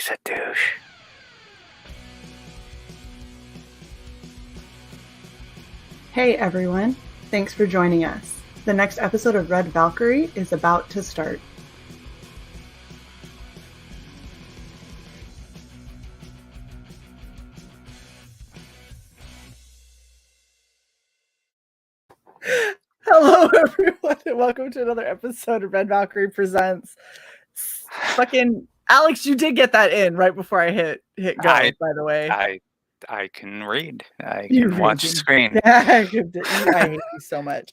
Shae's a douche. Hey everyone, thanks for joining us. The next episode of Red Valkyrie is about to start. Hello everyone, and welcome to another episode of Red Valkyrie Presents. Fucking Alex, you did get that in right before I hit go, by the way. I can read. I can watch the screen. I hate you so much.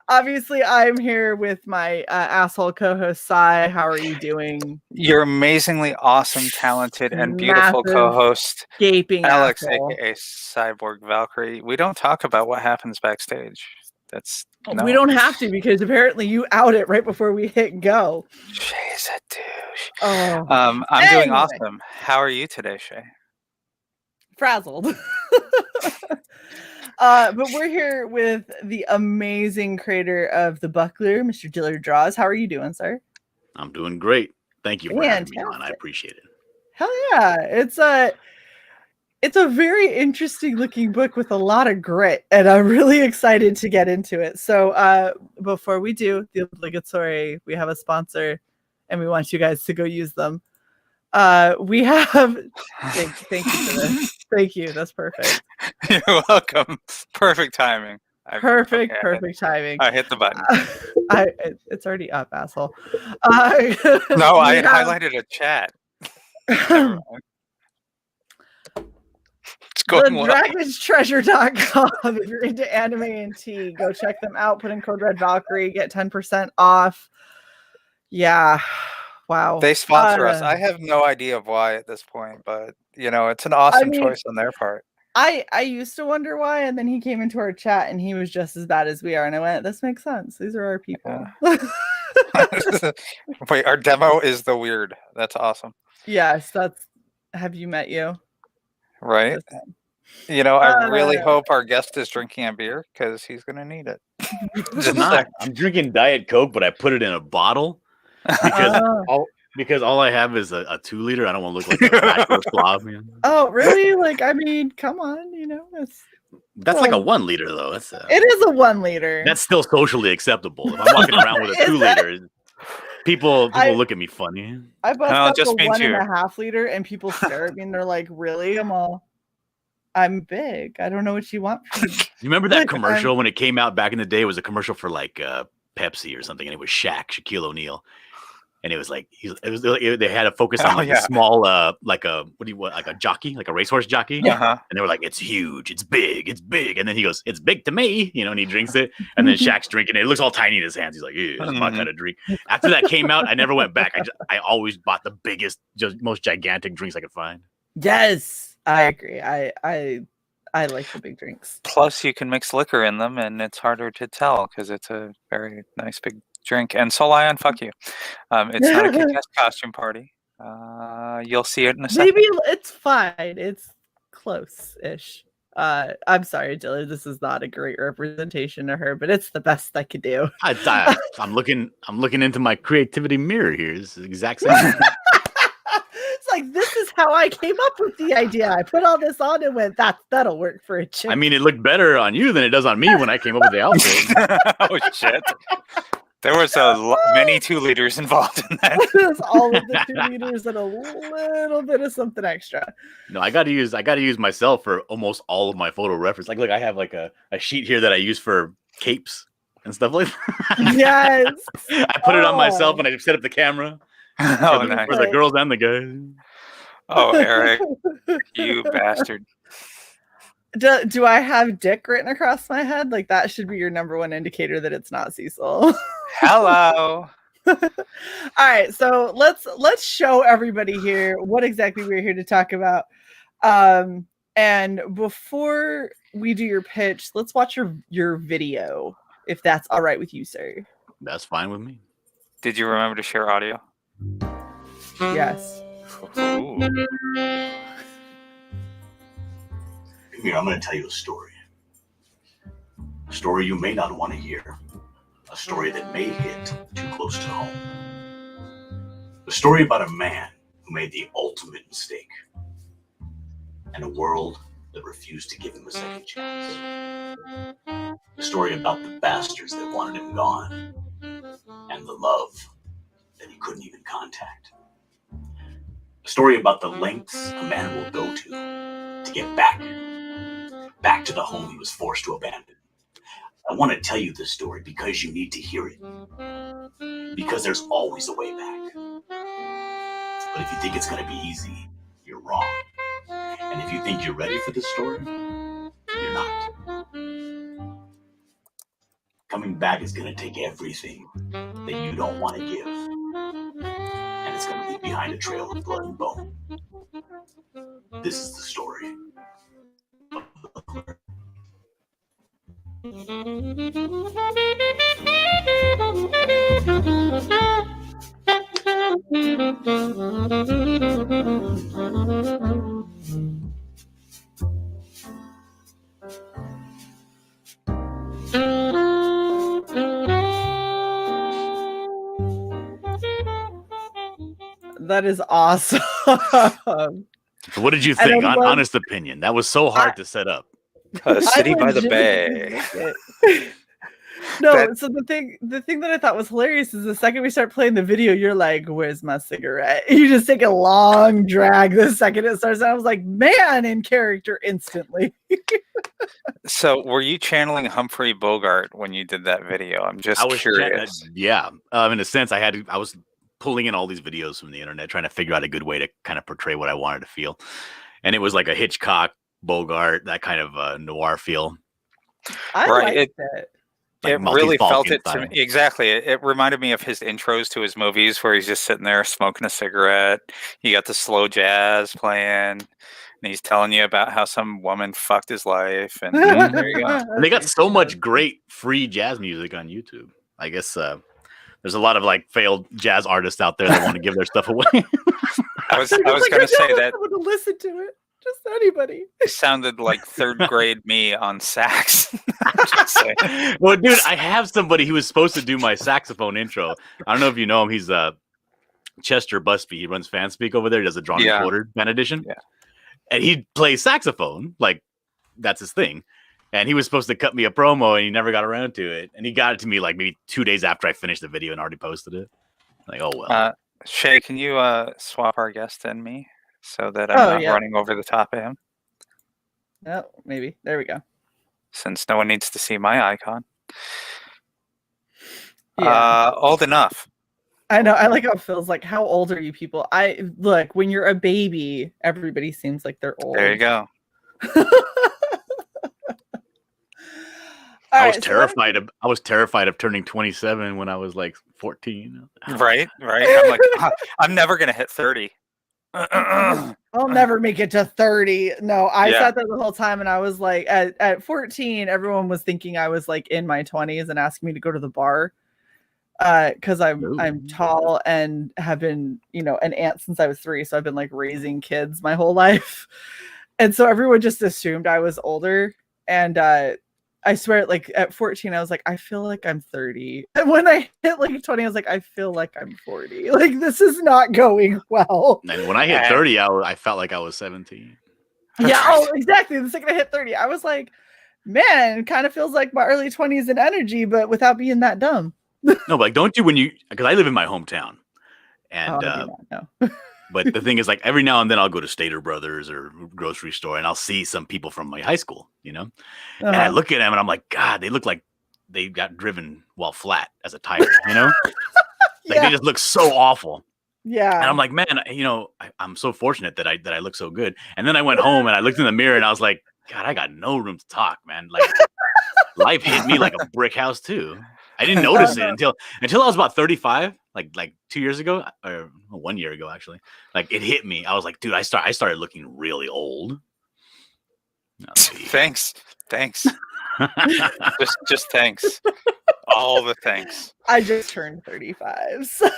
Obviously, I'm here with my asshole co-host, CY. How are you doing? Your amazingly awesome, talented, and beautiful co-host, gaping Alex, asshole. aka CY.borg Valkyrie. We don't talk about what happens backstage. We don't have to, because apparently you out it right before we hit go. Shae's a douche. Oh, I'm doing awesome. How are you today, Shae? Frazzled. But we're here with the amazing creator of the buckler, Mr. Dillard Draws. How are you doing, sir? I'm doing great. Thank you for having me on. I appreciate it. Hell yeah. It's a very interesting looking book with a lot of grit, and I'm really excited to get into it. So before we do the obligatory, we have a sponsor and we want you guys to go use them. We have thank you for this. Thank you. That's perfect. You're welcome. Perfect timing. Perfect timing. I hit the button. It's already up, asshole. No, I had highlighted a chat. It's going well. TheDragonsTreasure.com. If you're into anime and tea, go check them out. Put in code Red Valkyrie, get 10% off. Yeah. Wow. They sponsor us. I have no idea of why at this point, but it's an awesome choice on their part. I used to wonder why, and then he came into our chat and he was just as bad as we are, and I went, this makes sense. These are our people. Yeah. Wait, our demo is the weird. That's awesome. Yes, have you met you? Right. I really hope our guest is drinking a beer, because he's gonna need it. I'm drinking Diet Coke, but I put it in a bottle. Because all I have is a 2 liter. I don't want to look like a backward slob, man. Oh, really? Come on, that's like a 1 liter though. It is a 1 liter. That's still socially acceptable. If I'm walking around with a 2 liter, people look at me funny. I bust out the 1.5 liter, and people stare at me and they're like, "Really?" I'm big. I don't know what you want from me. You remember that commercial when it came out back in the day? It was a commercial for like Pepsi or something, and it was Shaquille O'Neal. And it was like they had a focus on a small like a jockey, like a racehorse jockey. And they were like, it's huge, it's big, and then he goes, it's big to me, and he drinks it, and then Shaq's drinking it. It looks all tiny in his hands. He's like, yeah, it's my kind of drink. After that came out, I never went back. I always bought the biggest, most gigantic drinks I could find. Yes, I agree. I like the big drinks. Plus, you can mix liquor in them, and it's harder to tell because it's a very nice big drink. And so, Lion, fuck you. It's not a kick-ass costume party. You'll see it in a second. Maybe it's fine. It's close-ish. I'm sorry, Dillard. This is not a great representation of her, but it's the best I could do. I'm looking into my creativity mirror here. It's the exact same. It's like, this is how I came up with the idea. I put all this on and went, that'll work for a chick. I mean, it looked better on you than it does on me when I came up with the outfit. Oh shit. There was many 2 liters involved in that. It was all of the 2 liters and a little bit of something extra. No, I gotta use myself for almost all of my photo reference. Like, look, I have like a sheet here that I use for capes and stuff like that. Yes. I put it on myself and I set up the camera. Nice. For the girls and the guys. Oh, Eric, you bastard. Do I have dick written across my head? Like, that should be your number one indicator that it's not Cecil. Hello. All right, so let's show everybody here what exactly we're here to talk about. And before we do your pitch, let's watch your video, if that's all right with you, sir. That's fine with me. Did you remember to share audio? Yes. Ooh. Here, I'm going to tell you a story. A story you may not want to hear. A story that may hit too close to home. A story about a man who made the ultimate mistake, and a world that refused to give him a second chance. A story about the bastards that wanted him gone, and the love that he couldn't even contact. A story about the lengths a man will go to get back to the home he was forced to abandon. I want to tell you this story because you need to hear it. Because there's always a way back. But if you think it's going to be easy, you're wrong. And if you think you're ready for this story, you're not. Coming back is going to take everything that you don't want to give. And it's going to leave behind a trail of blood and bone. This is the story of the Buckler. That is awesome. So what did you think? Honest opinion. That was so hard to set up. City by the Bay. No, so the thing that I thought was hilarious is the second we start playing the video, you're like, "Where's my cigarette?" You just take a long drag the second it starts. And I was like, "Man, in character instantly." So, were you channeling Humphrey Bogart when you did that video? I'm just curious. Yeah, in a sense, I was pulling in all these videos from the internet, trying to figure out a good way to kind of portray what I wanted to feel, and it was like a Hitchcock, Bogart, that kind of noir feel. I liked it. It really felt it to me. Exactly. It reminded me of his intros to his movies where he's just sitting there smoking a cigarette. You got the slow jazz playing, and he's telling you about how some woman fucked his life. And there you go. They got so much great free jazz music on YouTube. I guess there's a lot of like failed jazz artists out there that want to give their stuff away. I was going to say that. To listen to it. Just anybody. It sounded like third grade me on sax. Well, dude, I have somebody who was supposed to do my saxophone intro. I don't know if you know him. He's Chester Busby. He runs Fanspeak over there. He does a drawn and quartered band edition. Yeah. And he plays saxophone. Like, that's his thing. And he was supposed to cut me a promo, and he never got around to it. And he got it to me like maybe 2 days after I finished the video and already posted it. Like, oh, well. Shae, can you swap our guest and me? So that I'm not running over the top of him. Oh, maybe. There we go. Since no one needs to see my icon. Yeah. Old enough. I know. I like how it feels like. How old are you people? Look, when you're a baby, everybody seems like they're old. There you go. I was terrified of turning 27 when I was like 14. Right. I'm like, I'm never gonna hit 30. I'll never make it to 30. No, I sat there the whole time, and I was like, at 14, everyone was thinking I was like in my 20s and asking me to go to the bar, because I'm tall and have been, an aunt since I was 3, so I've been like raising kids my whole life, and so everyone just assumed I was older. And I swear, like at 14, I was like, I feel like I'm 30. And when I hit like 20, I was like, I feel like I'm 40. Like, this is not going well. And when I hit 30, I felt like I was 17. Yeah, oh, exactly. The second I hit 30, I was like, man, it kind of feels like my early 20s in energy, but without being that dumb. No, but like, don't you, because I live in my hometown. And, but the thing is, like, every now and then I'll go to Stater Brothers or grocery store, and I'll see some people from my high school, and I look at them and I'm like, God, they look like they got driven while flat as a tire, Like, they just look so awful. Yeah. And I'm like, man, I'm so fortunate that I look so good. And then I went home and I looked in the mirror and I was like, God, I got no room to talk, man. Like, life hit me like a brick house too. I didn't notice it until I was about 35, like 2 years ago, or 1 year ago, actually. Like, it hit me. I was like, dude, I started looking really old. Thanks. just thanks. All the thanks. I just turned 35. So.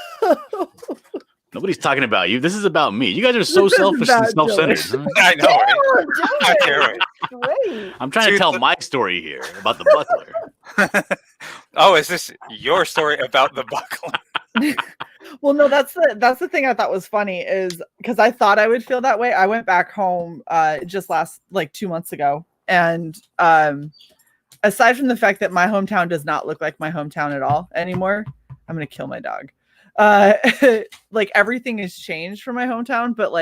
Nobody's talking about you. This is about me. You guys are so selfish and self-centered. Huh? I know. Right? Great. I'm trying to tell my story here about the Buckler. Oh, is this your story about the Buckler? Well, no, that's the thing I thought was funny is because I thought I would feel that way. I went back home just last 2 months ago, and aside from the fact that my hometown does not look like my hometown at all anymore, I'm gonna kill my dog. Everything has changed from my hometown, but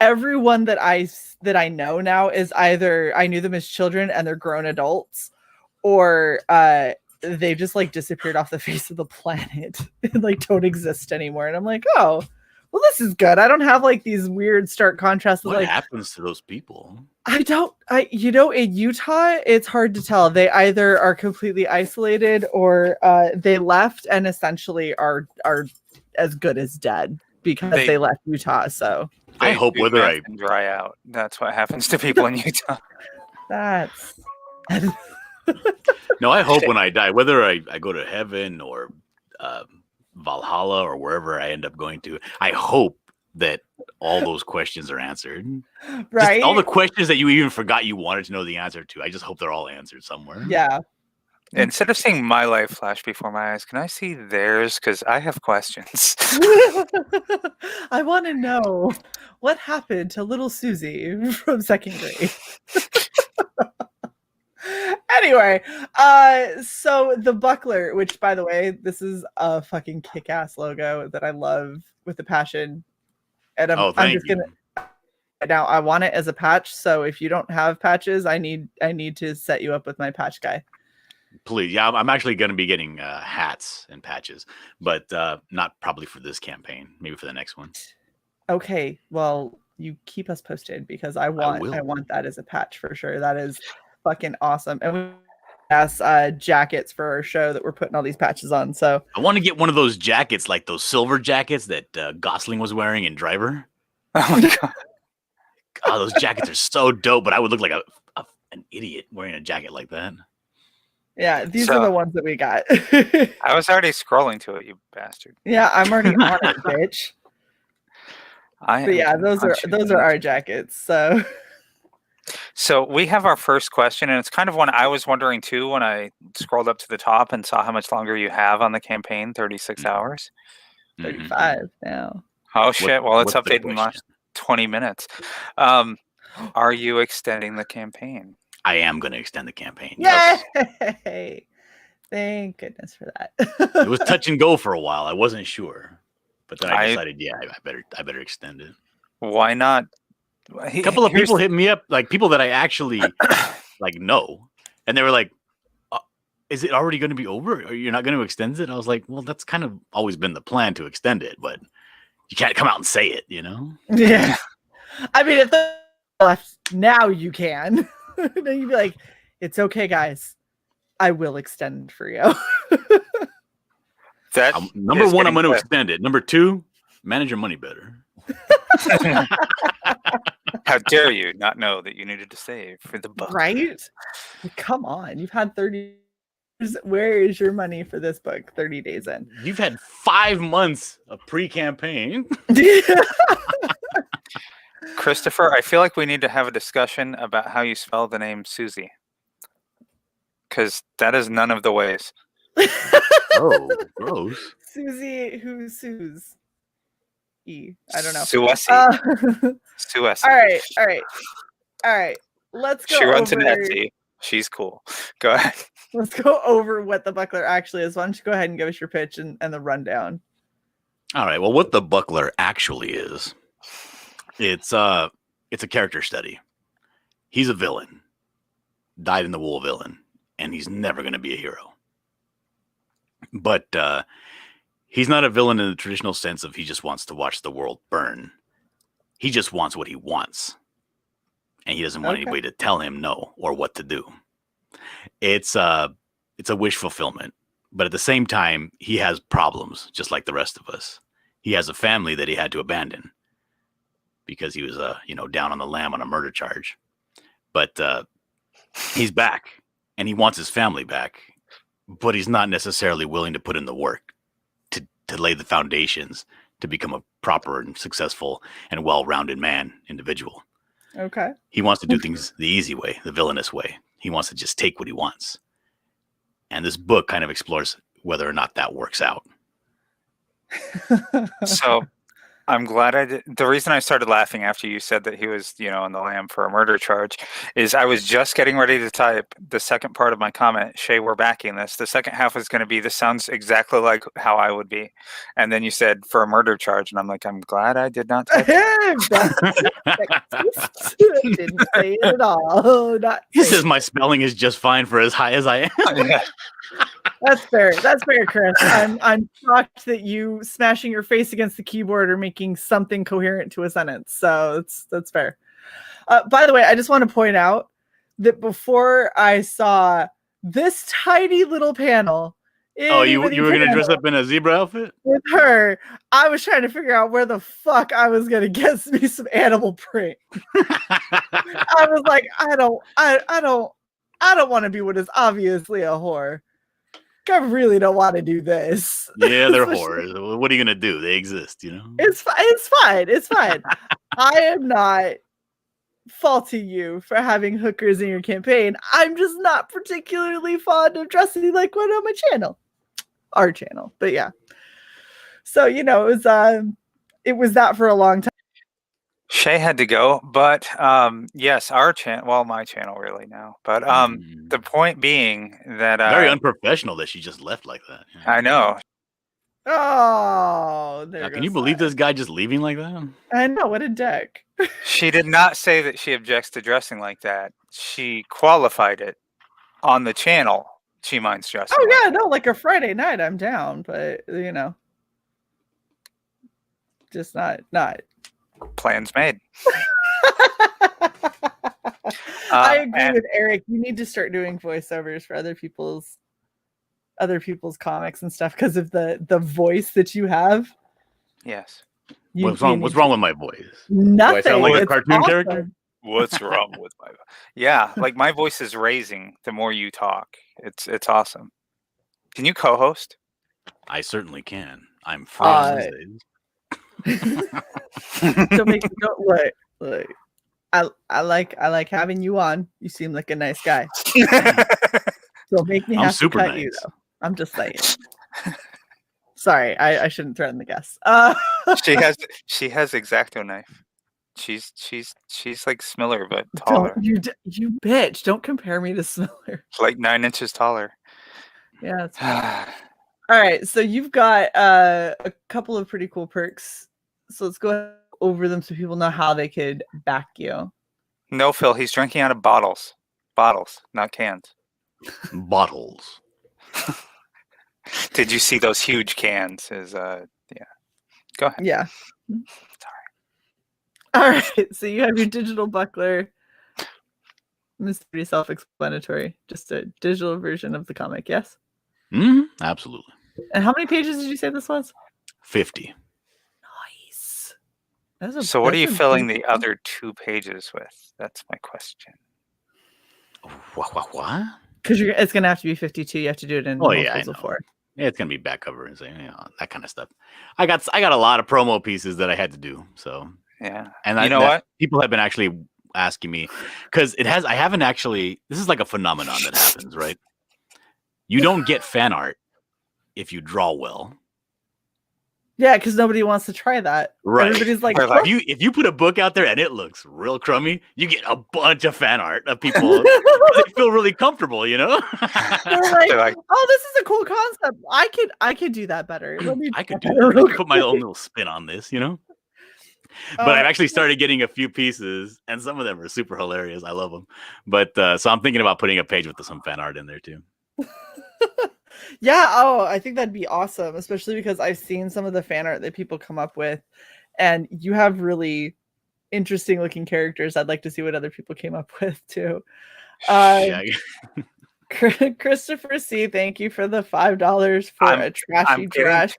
everyone that I know now is either I knew them as children and they're grown adults, or they just disappeared off the face of the planet and don't exist anymore. And I'm like, oh, well, this is good. I don't have these weird stark contrasts. What happens to those people? In Utah, it's hard to tell. They either are completely isolated or they left and essentially are as good as dead because they left Utah. So I hope whether I dry out. That's what happens to people in Utah. That's no, I hope when I die, whether I go to heaven or Valhalla or wherever I end up going to, I hope that all those questions are answered. Right. Just all the questions that you even forgot you wanted to know the answer to. I just hope they're all answered somewhere. Yeah. Instead of seeing my life flash before my eyes, can I see theirs? Because I have questions. I want to know what happened to little Susie from second grade. Anyway, so the buckler, which by the way, this is a fucking kick-ass logo that I love with a passion. And I'm just gonna now I want it as a patch. So if you don't have patches, I need to set you up with my patch guy. Please. Yeah, I'm actually going to be getting hats and patches, but not probably for this campaign. Maybe for the next one. Okay. Well, you keep us posted because I want that as a patch for sure. That is fucking awesome. And we have jackets for our show that we're putting all these patches on. So I want to get one of those jackets, like those silver jackets that Gosling was wearing in Driver. Oh my god. Oh, those jackets are so dope, but I would look like an idiot wearing a jacket like that. Yeah, these are the ones that we got. I was already scrolling to it, you bastard. Yeah, I'm already on it, bitch. But yeah, those are our jackets. So we have our first question, and it's kind of one I was wondering too when I scrolled up to the top and saw how much longer you have on the campaign, 36 hours. 35 now. Oh shit, well it's updated in the last 20 minutes. Are you extending the campaign? I am going to extend the campaign. Yay! Yes. Thank goodness for that. It was touch and go for a while. I wasn't sure, but then I decided, I better extend it. Why not? A couple of people hit me up, like people that I actually know, and they were like, "Is it already going to be over? Or you're not going to extend it?" And I was like, "Well, that's kind of always been the plan to extend it, but you can't come out and say it, you know?" Yeah. I mean, if the left now, you can. Then you'd be like, "It's okay, guys. I will extend for you." Number one, I'm going to extend it. Number two, manage your money better. How dare you not know that you needed to save for the book? Right? Come on. You've had 30 years. Where is your money for this book 30 days in? You've had 5 months of pre-campaign. Christopher, I feel like we need to have a discussion about how you spell the name Susie. Because that is none of the ways. Oh, gross. Susie, who sues? I don't know. Suesi. Suesi. All right. Let's go. She runs an Etsy. She's cool. Go ahead. Let's go over what the buckler actually is. Why don't you go ahead and give us your pitch and the rundown? All right. Well, what the buckler actually is, it's a character study. He's a villain, dyed in the wool villain, and he's never going to be a hero. But he's not a villain in the traditional sense of he just wants to watch the world burn. He just wants what he wants. And he doesn't want anybody to tell him no or what to do. It's a wish fulfillment. But at the same time, he has problems just like the rest of us. He has a family that he had to abandon because he was down on the lam on a murder charge. But he's back and he wants his family back. But he's not necessarily willing to put in the work to lay the foundations to become a proper and successful and well-rounded individual. Okay. He wants to do things the easy way, the villainous way. He wants to just take what he wants. And this book kind of explores whether or not that works out. So I'm glad I did. The reason I started laughing after you said that he was, on the lam for a murder charge is I was just getting ready to type the second part of my comment, Shae, we're backing this. The second half was going to be, this sounds exactly like how I would be. And then you said for a murder charge. And I'm like, I'm glad I did not type Didn't say it at all. He says my spelling is just fine for as high as I am. Yeah. That's fair. That's fair, Chris. I'm shocked that you smashing your face against the keyboard or making something coherent to a sentence. So that's fair. By the way, I just want to point out that before I saw this tiny little panel, you were gonna dress up in a zebra outfit with her, I was trying to figure out where the fuck I was gonna get me some animal print. I was like, I don't want to be what is obviously a whore. I really don't want to do this. Yeah, they're whores. What are you gonna do? They exist, It's fine. It's fine. I am not faulting you for having hookers in your campaign. I'm just not particularly fond of dressing like one on my channel, our channel. But yeah, so it was that for a long time. Shae had to go, but yes, our channel. Well, my channel really now, but the point being that very unprofessional that she just left like that. Yeah. I know. Oh, there. Now, can you believe this guy just leaving like that? I know, what a dick. She did not say that she objects to dressing like that. She qualified it on the channel. She minds dressing. Oh yeah, no, like a Friday night, I'm down, but just not. Plans made. I agree with Eric. You need to start doing voiceovers for other people's comics and stuff because of the voice that you have. Yes. What's wrong with my voice? Nothing. Do I sound like a cartoon character? What's wrong with my voice? Yeah, like my voice is raising the more you talk. It's awesome. Can you co-host? I certainly can. I'm free these days. Look. I like having you on. You seem like a nice guy. Don't make me have to cut you though. I'm just saying. Sorry, I shouldn't threaten the guests. She has X-Acto knife. She's like Smiller but taller. You bitch! Don't compare me to Smiller. Like 9 inches taller. Yeah. That's fine. All right, so you've got a couple of pretty cool perks. So let's go over them so people know how they could back you. No, Phil, he's drinking out of bottles. Bottles, not cans. Bottles. Did you see those huge cans? Yeah. Go ahead. Yeah. Sorry. All right, so you have your digital buckler. This is pretty self-explanatory. Just a digital version of the comic, yes? Absolutely. And how many pages did you say this was? 50. Nice. So what are you filling the other 2 pages with? That's my question. What? Because it's going to have to be 52. You have to do it in multiples of 4. Yeah, it's going to be back cover and that kind of stuff. I got a lot of promo pieces that I had to do. So yeah, and what? People have been actually asking me because I haven't actually. This is like a phenomenon that happens, right? You don't get fan art if you draw well. Yeah, because nobody wants to try that. Right. Everybody's like, if you put a book out there and it looks real crummy, you get a bunch of fan art of people. They feel really comfortable, They're like, oh, this is a cool concept. I could do that better. I could do that. I could put my own little spin on this, But I've actually started getting a few pieces, and some of them are super hilarious. I love them. But so I'm thinking about putting a page with some fan art in there too. Yeah, I think that'd be awesome, especially because I've seen some of the fan art that people come up with, and you have really interesting looking characters. I'd like to see what other people came up with too. Christopher C, thank you for the $5 for a trashy trash.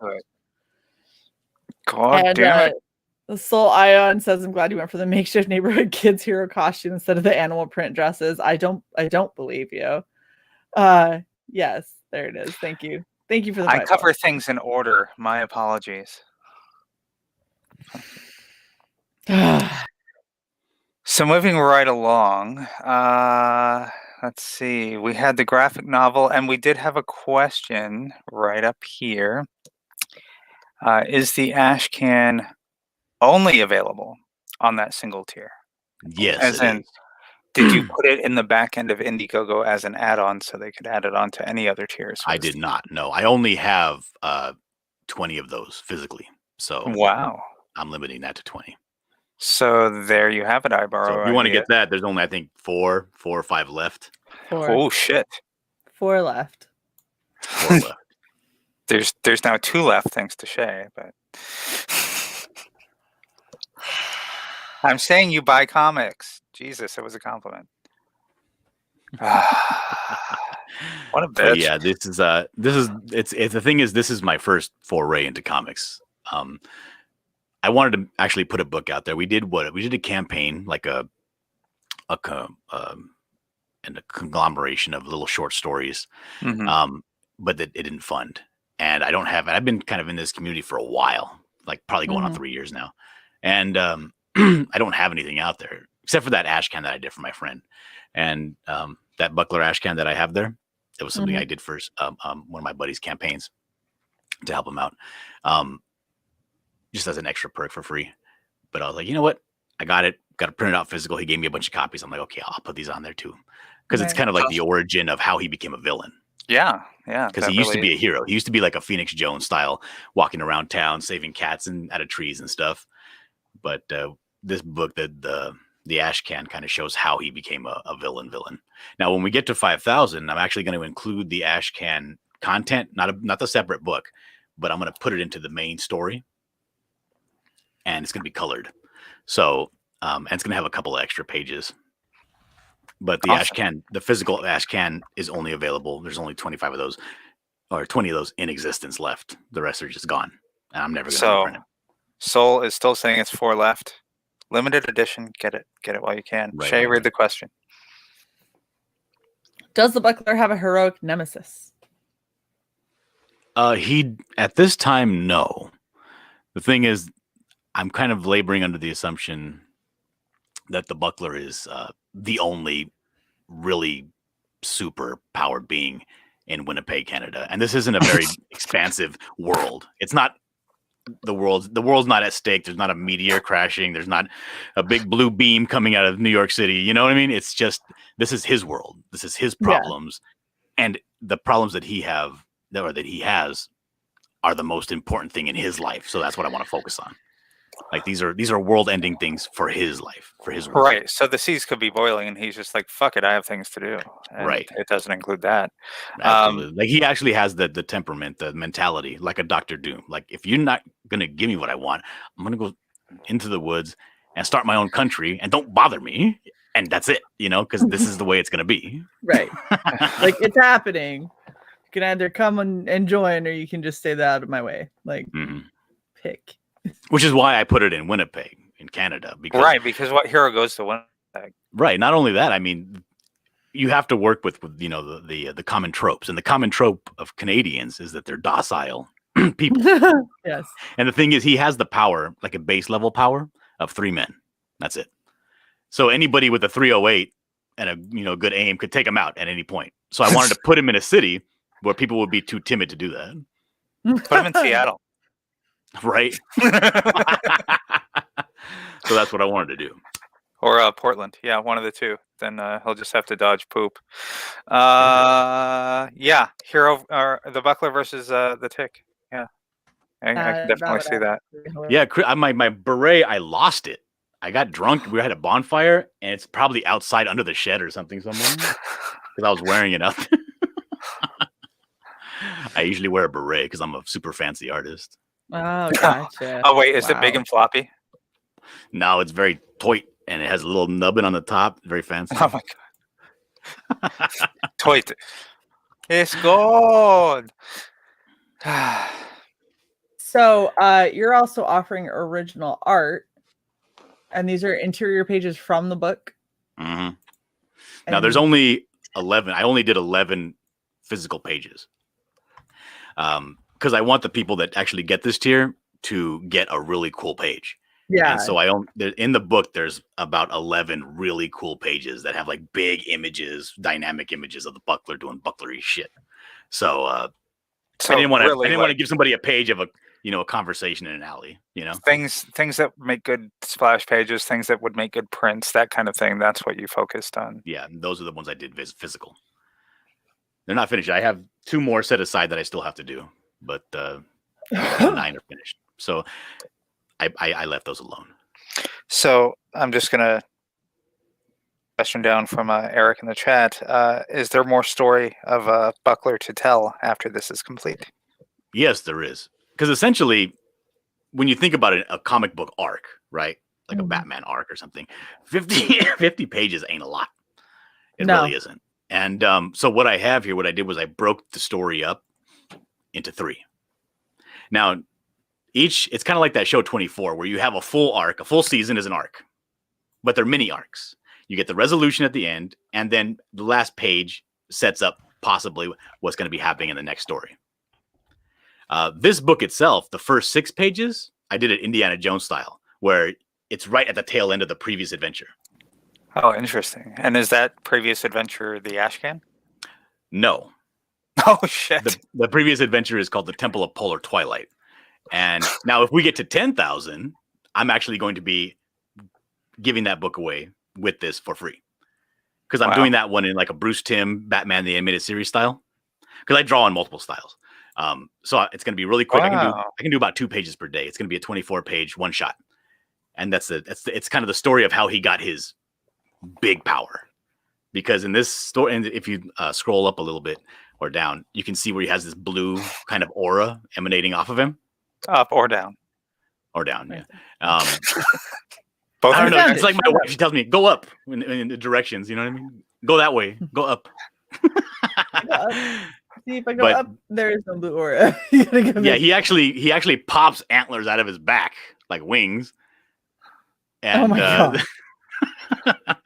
God damn it. The Soul Ion says, I'm glad you went for the makeshift neighborhood kids hero costume instead of the animal print dresses. I don't believe you. Yes, there it is. Thank you. Thank you for the I cover things in order. My apologies. So moving right along, let's see. We had the graphic novel, and we did have a question right up here. Is the ash can only available on that single tier? Yes, As in, did you put it in the back end of Indiegogo as an add-on so they could add it on to any other tiers? I did not. No, I only have 20 of those physically. So wow, I'm limiting that to 20. So there you have it, So iBorrow. if you want to get that, there's only, I think, four or five left. 4. Oh shit. 4 left. 4 left. There's now 2 left thanks to Shae, but I'm saying you buy comics. Jesus, it was a compliment. What a bitch. But yeah, this is it's the thing is, this is my first foray into comics. I wanted to actually put a book out there. We did a campaign, like and a conglomeration of little short stories. Mm-hmm. But that it didn't fund. And I don't have it. I've been kind of in this community for a while, like probably going on 3 years now. And I don't have anything out there except for that ash can that I did for my friend. And that buckler ash can that I have there, it was something I did for one of my buddy's campaigns to help him out, just as an extra perk for free. But I was like, you know what? I got to print it out physical. He gave me a bunch of copies. I'm like, okay, I'll put these on there too. Because it's kind of like the origin of how he became a villain. Yeah. Because he used to be a hero. He used to be like a Phoenix Jones style, walking around town, saving cats and out of trees and stuff. But this book, the ash can, kind of shows how he became a villain. Now, when we get to 5,000, I'm actually going to include the ash can content, not the separate book, but I'm going to put it into the main story, and it's going to be colored. So, and it's going to have a couple of extra pages. But the ash can, the physical ash can, is only available. There's only 25 of those, or 20 of those in existence left. The rest are just gone, and I'm never going to reprint it. Soul is still saying it's 4 left. Limited edition. Get it while you can. Right, Shae, read the question. Does the buckler have a heroic nemesis? He, at this time, no. The thing is, I'm kind of laboring under the assumption that the buckler is the only really super powered being in Winnipeg, Canada. And this isn't a very expansive world. It's not the world's not at stake. There's not a meteor crashing. There's not a big blue beam coming out of New York City. You know what I mean? It's just, this is his world. This is his problems. Yeah. And the problems that he has are the most important thing in his life. So that's what I want to focus on. Like these are world-ending things for his life, for his world. Right. So the seas could be boiling, and he's just like, "Fuck it, I have things to do." And right. It doesn't include that. Absolutely. Like he actually has the temperament, the mentality, like a Dr. Doom. Like if you're not gonna give me what I want, I'm gonna go into the woods and start my own country, and don't bother me. And that's it, because this is the way it's gonna be. Right. Like it's happening. You can either come and join, or you can just stay out of my way. Like pick. Which is why I put it in Winnipeg, in Canada. Because what hero goes to Winnipeg? Right. Not only that, I mean, you have to work with the common tropes. And the common trope of Canadians is that they're docile people. Yes. And the thing is, he has the power, like a base level power of 3 men. That's it. So anybody with a 308 and a good aim could take him out at any point. So I wanted to put him in a city where people would be too timid to do that. Put him in Seattle. Right. So that's what I wanted to do. Or Portland. Yeah, one of the two. Then he'll just have to dodge poop. Yeah. Hero or the buckler versus the tick. Yeah. I can definitely see that. Yeah, my beret, I lost it. I got drunk. We had a bonfire, and it's probably outside under the shed or something somewhere. Because I was wearing it out. I usually wear a beret because I'm a super fancy artist. Oh, gotcha. Oh, wait, is it big and floppy? No, it's very toit, and it has a little nubbin on the top. Very fancy. Oh, my God. Toit. It's good. So you're also offering original art, and these are interior pages from the book? Mm-hmm. Now, there's only 11. I only did 11 physical pages. Because I want the people that actually get this tier to get a really cool page. Yeah. And so in the book, there's about 11 really cool pages that have like big images, dynamic images of the buckler doing bucklery shit. So I didn't want to give somebody a page of a a conversation in an alley, Things that make good splash pages, things that would make good prints, that kind of thing. That's what you focused on. Yeah, those are the ones I did physical. They're not finished. I have 2 more set aside that I still have to do, but 9 are finished. So I left those alone. So I'm just gonna question down from Eric in the chat. Is there more story of Buckler to tell after this is complete? Yes, there is. Because essentially, when you think about it, a comic book arc, right? Like a Batman arc or something, 50 pages ain't a lot. It really isn't. And so what I have here, what I did was I broke the story up into 3. Now, it's kind of like that show 24, where you have a full arc. A full season is an arc, but they're mini arcs. You get the resolution at the end, and then the last page sets up possibly what's going to be happening in the next story. This book itself, the first 6 pages, I did it Indiana Jones style, where it's right at the tail end of the previous adventure. Oh, interesting. And is that previous adventure the Ashcan? No. Oh, shit. The previous adventure is called the Temple of Polar Twilight. And now if we get to 10,000, I'm actually going to be giving that book away with this for free. Because I'm doing that one in like a Bruce Timm Batman the Animated Series style. Because I draw on multiple styles. So it's going to be really quick. I can do about 2 pages per day. It's going to be a 24-page one shot. And it's kind of the story of how he got his big power. Because in this story, and if you scroll up a little bit or down, you can see where he has this blue kind of aura emanating off of him. Up or down? Or down, yeah. Both. I don't know. It's like my wife. She tells me, go up in the directions. You know what I mean? Go that way. Go up. See, if I go up, there is no blue aura. He actually pops antlers out of his back like wings. And, oh my god!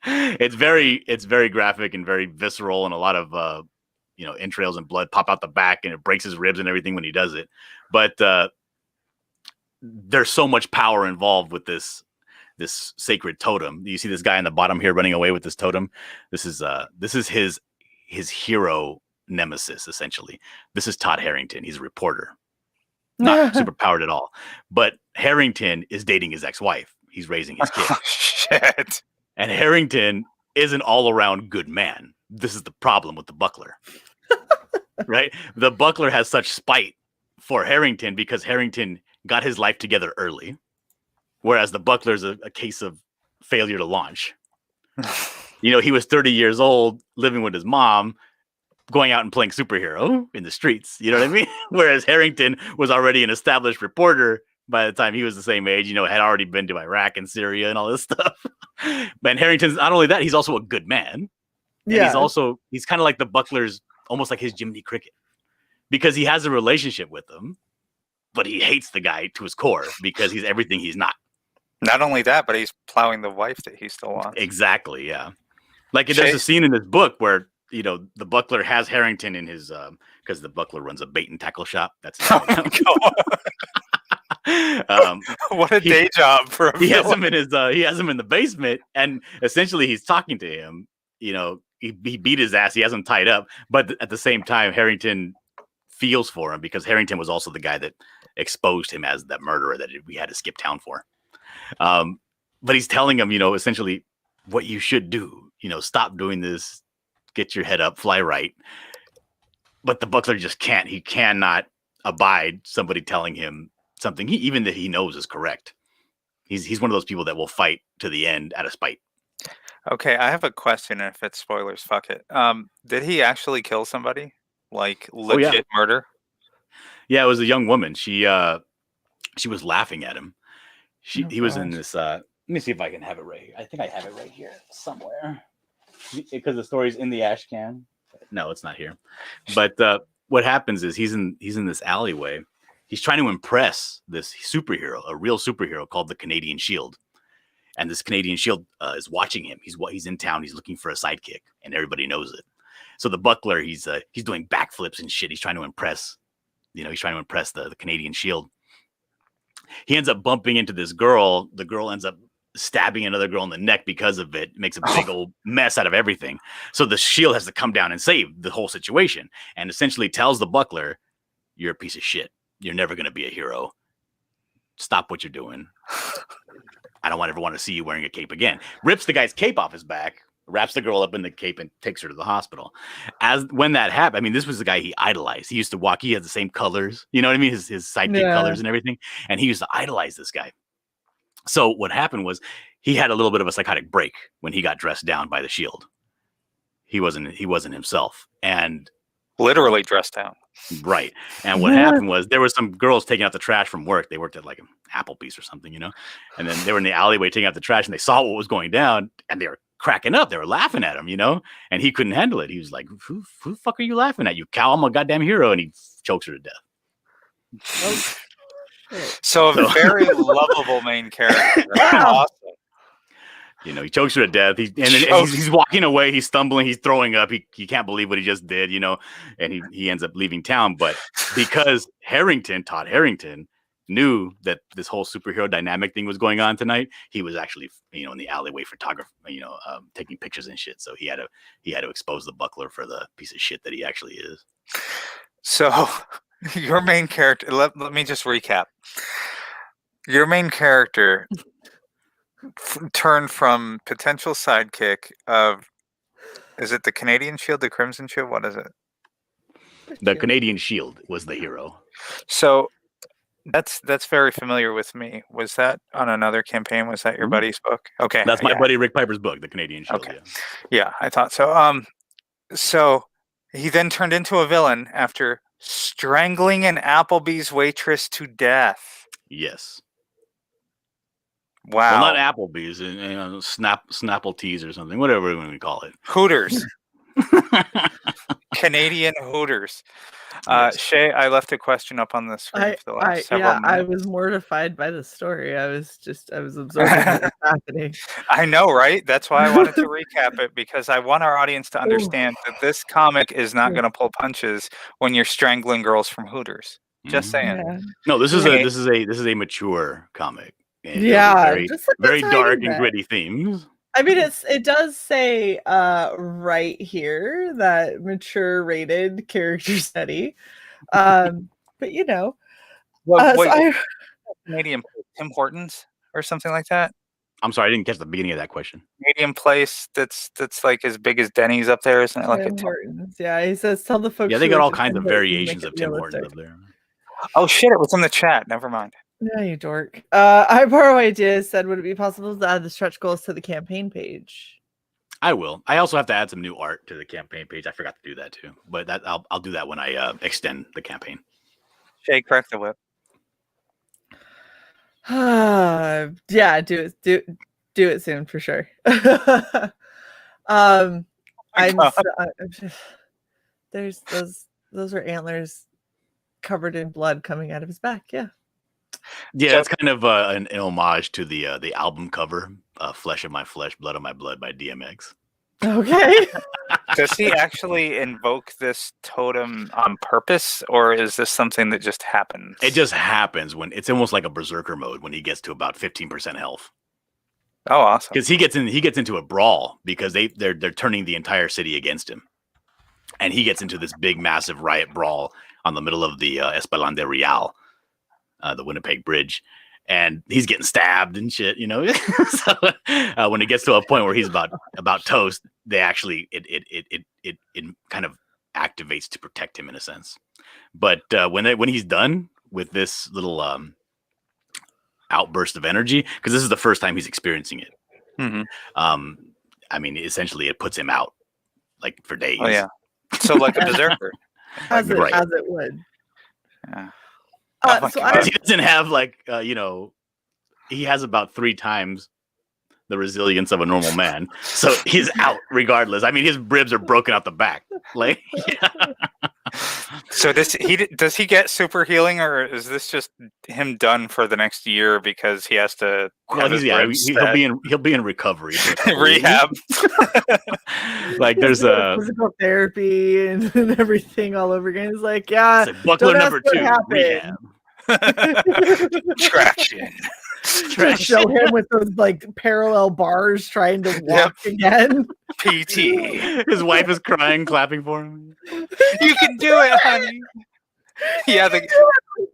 it's very graphic and very visceral, and a lot of entrails and blood pop out the back, and it breaks his ribs and everything when he does it. But there's so much power involved with this sacred totem. You see this guy on the bottom here running away with this totem. This is his hero nemesis, essentially. This is Todd Harrington. He's a reporter, not super powered at all. But Harrington is dating his ex-wife. He's raising his kid. Oh, shit. And Harrington is an all-around good man. This is the problem with the Buckler. Right? The Buckler has such spite for Harrington because Harrington got his life together early, whereas the Buckler's a case of failure to launch. He was 30 years old, living with his mom, going out and playing superhero in the streets. You know what I mean? Whereas Harrington was already an established reporter by the time he was the same age, had already been to Iraq and Syria and all this stuff. But Harrington's not only that, he's also a good man. And he's kind of like the Buckler's, almost like his Jiminy Cricket, because he has a relationship with him, but he hates the guy to his core because he's everything he's not. Not only that, but he's plowing the wife that he still wants. Exactly, yeah. Like there's a scene in this book where the Buckler has Harrington in his because the Buckler runs a bait and tackle shop. That's what a day job for a he has him in his he has him in the basement, and essentially he's talking to him. He beat his ass. He has him tied up, but at the same time, Harrington feels for him because Harrington was also the guy that exposed him as that murderer that we had to skip town for. But he's telling him, essentially what you should do. Stop doing this. Get your head up. Fly right. But the Buckler just can't. He cannot abide somebody telling him something even that he knows is correct. He's one of those people that will fight to the end out of spite. Okay, I have a question. If it's spoilers, fuck it. Did he actually kill somebody? Like legit murder? Yeah, it was a young woman. She was laughing at him. He was in this. Let me see if I can have it right here. I think I have it right here somewhere because the story's in the ash can. No, it's not here. But what happens is he's in this alleyway. He's trying to impress this superhero, a real superhero called the Canadian Shield. And this Canadian Shield is watching him. He's in town. He's looking for a sidekick, and everybody knows it. So the Buckler, he's doing backflips and shit. He's trying to impress, he's trying to impress the Canadian Shield. He ends up bumping into this girl. The girl ends up stabbing another girl in the neck because of it. Makes a big old mess out of everything. So the Shield has to come down and save the whole situation, and essentially tells the Buckler, "You're a piece of shit. You're never going to be a hero. stop what you're doing. I don't ever want to see you wearing a cape again. Rips the guy's cape off his back, wraps the girl up in the cape, and takes her to the hospital. When that happened, I mean, this was the guy he idolized. He used to walk. He had the same colors. You know what I mean? His sidekick colors and everything. And he used to idolize this guy. So what happened was he had a little bit of a psychotic break when he got dressed down by the Shield. He wasn't himself. And literally dressed down. Right. And what happened was there were some girls taking out the trash from work. They worked at like an Applebee's or something, and then they were in the alleyway taking out the trash and they saw what was going down and they were cracking up. They were laughing at him, and he couldn't handle it. He was like, who the fuck are you laughing at? You cow, I'm a goddamn hero. And he chokes her to death. So a very lovable main character. Awesome. He chokes her to death. He's walking away. He's stumbling. He's throwing up. He can't believe what he just did, and he ends up leaving town. But because Todd Harrington, knew that this whole superhero dynamic thing was going on tonight, he was actually, in the alleyway photographer, taking pictures and shit. So he had to expose the buckler for the piece of shit that he actually is. So your main character, let me just recap. Your main character turned from potential sidekick of, is it the Canadian Shield, the Crimson Shield? What is it? The Canadian Shield was the hero. So that's very familiar with me. Was that on another campaign? Was that your buddy's book? Okay. That's my buddy Rick Piper's book, The Canadian Shield. Okay. Yeah, I thought so. So he then turned into a villain after strangling an Applebee's waitress to death. Yes. Wow. Well, not Applebee's, Snapple Teas or something, whatever we call it. Hooters. Canadian Hooters. Yes. Shae, I left a question up on the screen for the last several minutes. I was mortified by the story. I was observing what was happening. I know, right? That's why I wanted to recap it, because I want our audience to understand that this comic is not going to pull punches when you're strangling girls from Hooters. Just saying. Yeah. No, this is a mature comic. And very dark and gritty themes. I mean, it does say right here that mature rated character study, but Canadian Tim Hortons or something like that. I'm sorry, I didn't catch the beginning of that question. Canadian place that's like as big as Denny's up there, isn't it? Like Tim Hortons. Yeah, he says tell the folks. Yeah, they got all kinds of variations of Tim Hortons up there. Oh shit! It was in the chat. Never mind. Yeah, you dork. I borrow ideas said, would it be possible to add the stretch goals to the campaign page? I will. I also have to add some new art to the campaign page. I forgot to do that too, but I'll do that when I extend the campaign. Shae, crack the whip. Yeah, do it soon for sure. There's those are antlers covered in blood coming out of his back. Yeah. Yeah, it's kind of an homage to the album cover, "Flesh of My Flesh, Blood of My Blood" by DMX. Okay. Does he actually invoke this totem on purpose, or is this something that just happens? It just happens when it's almost like a berserker mode when he gets to about 15% health. Oh, awesome! Because he gets into a brawl because they're turning the entire city against him, and he gets into this big, massive riot brawl on the middle of the Esplanade Real. The Winnipeg Bridge, and he's getting stabbed and shit, So when it gets to a point where he's about toast, they actually it kind of activates to protect him in a sense. But when he's done with this little outburst of energy, because this is the first time he's experiencing it. Mm-hmm. I mean, essentially, it puts him out like for days. Oh yeah, so like a berserker, as it would. Yeah. So he doesn't have he has about 3 times the resilience of a normal man, so he's out regardless. I mean, his ribs are broken out the back. Like, yeah. So does he get super healing, or is this just him done for the next year because he has to? Well, he'll be in recovery, rehab. Like there's a physical therapy and everything all over again. It's like, yeah, it's like buckler number 2, rehab. Traction. Show him with those like parallel bars trying to walk again. PT. His wife is crying, clapping for him. You can do it, honey. Yeah, I'm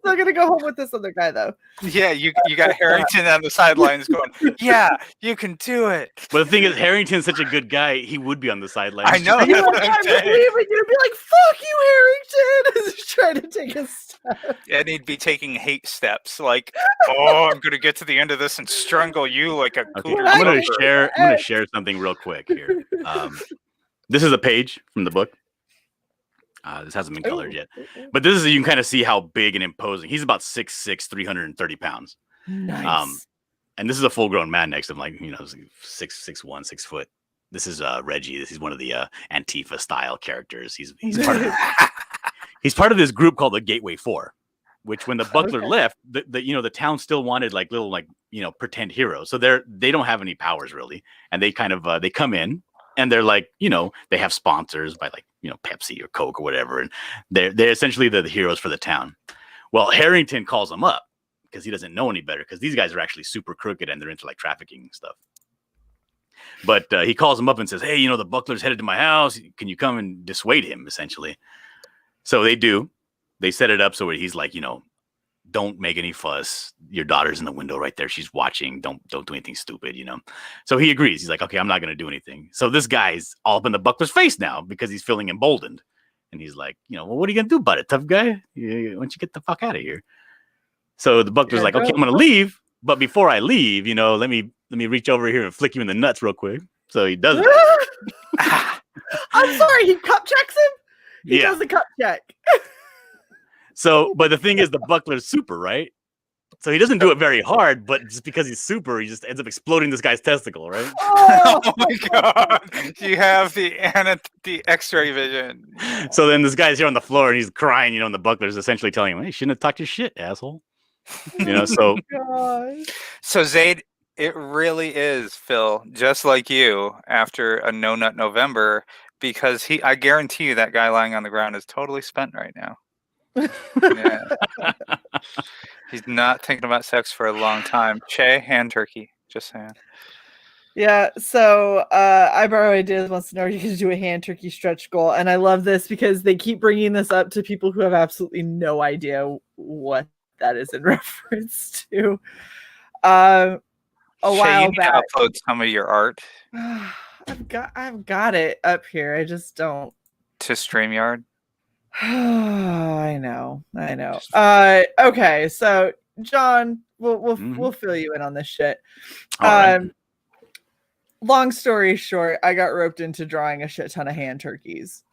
still gonna go home with this other guy though. Yeah, you got Harrington on the sidelines going, "Yeah, you can do it." But the thing is, Harrington's such a good guy; he would be on the sidelines. I know. And you're like, I'm just leaving. You'd be like, "Fuck you, Harrington!" He's trying to take a step, and he'd be taking hate steps, like, "Oh, I'm gonna get to the end of this and strangle you like a cooter." I'm gonna share something real quick here. This is a page from the book. This hasn't been colored yet, but this is, you can kind of see how big and imposing. He's about 6'6", 330 pounds. Nice. And this is a full-grown man next to him, like 6'1", 6 foot. This is Reggie. This is one of the Antifa style characters. He's part of he's part of this group called the Gateway 4, which when the Buckler left, the town still wanted like little pretend heroes. So they don't have any powers really, and they kind of they come in and they're like they have sponsors by Pepsi or Coke or whatever, and they're essentially the heroes for the town. Well, Harrington calls them up because he doesn't know any better, because these guys are actually super crooked and they're into like trafficking and stuff. But he calls him up and says, "Hey, the Buckler's headed to my house. Can you come and dissuade him?" Essentially. So they do. They set it up so he's like, don't make any fuss. Your daughter's in the window right there. She's watching. Don't do anything stupid, So he agrees. He's like, okay, I'm not going to do anything. So this guy's all up in the Buckler's face now because he's feeling emboldened. And he's like, well, what are you going to do about it, tough guy? Why don't you get the fuck out of here? So the Buckler's like, okay, I'm going to leave. But before I leave, let me reach over here and flick you in the nuts real quick. So he does that. I'm sorry. He cup checks him? He does a cup check. So, but the thing is, the Buckler's super, right? So he doesn't do it very hard, but just because he's super, he just ends up exploding this guy's testicle, right? Oh my god! You have the X-ray vision. So then this guy's here on the floor and he's crying, and the Buckler's essentially telling him, "Hey, you shouldn't have talked your shit, asshole." So. So Zayd, it really is, Phil, just like you after a No Nut November, because I guarantee you that guy lying on the ground is totally spent right now. Yeah. He's not thinking about sex for a long time. Shae, hand turkey. Just saying. Yeah, so I Borrow Ideas wants to know, are you going to do a hand turkey stretch goal? And I love this because they keep bringing this up to people who have absolutely no idea what that is in reference to. A Shae, while you need back, to upload some of your art. I've got it up here. I just don't. To StreamYard. I know. Okay, so John, we'll fill you in on this shit. Right. Long story short, I got roped into drawing a shit ton of hand turkeys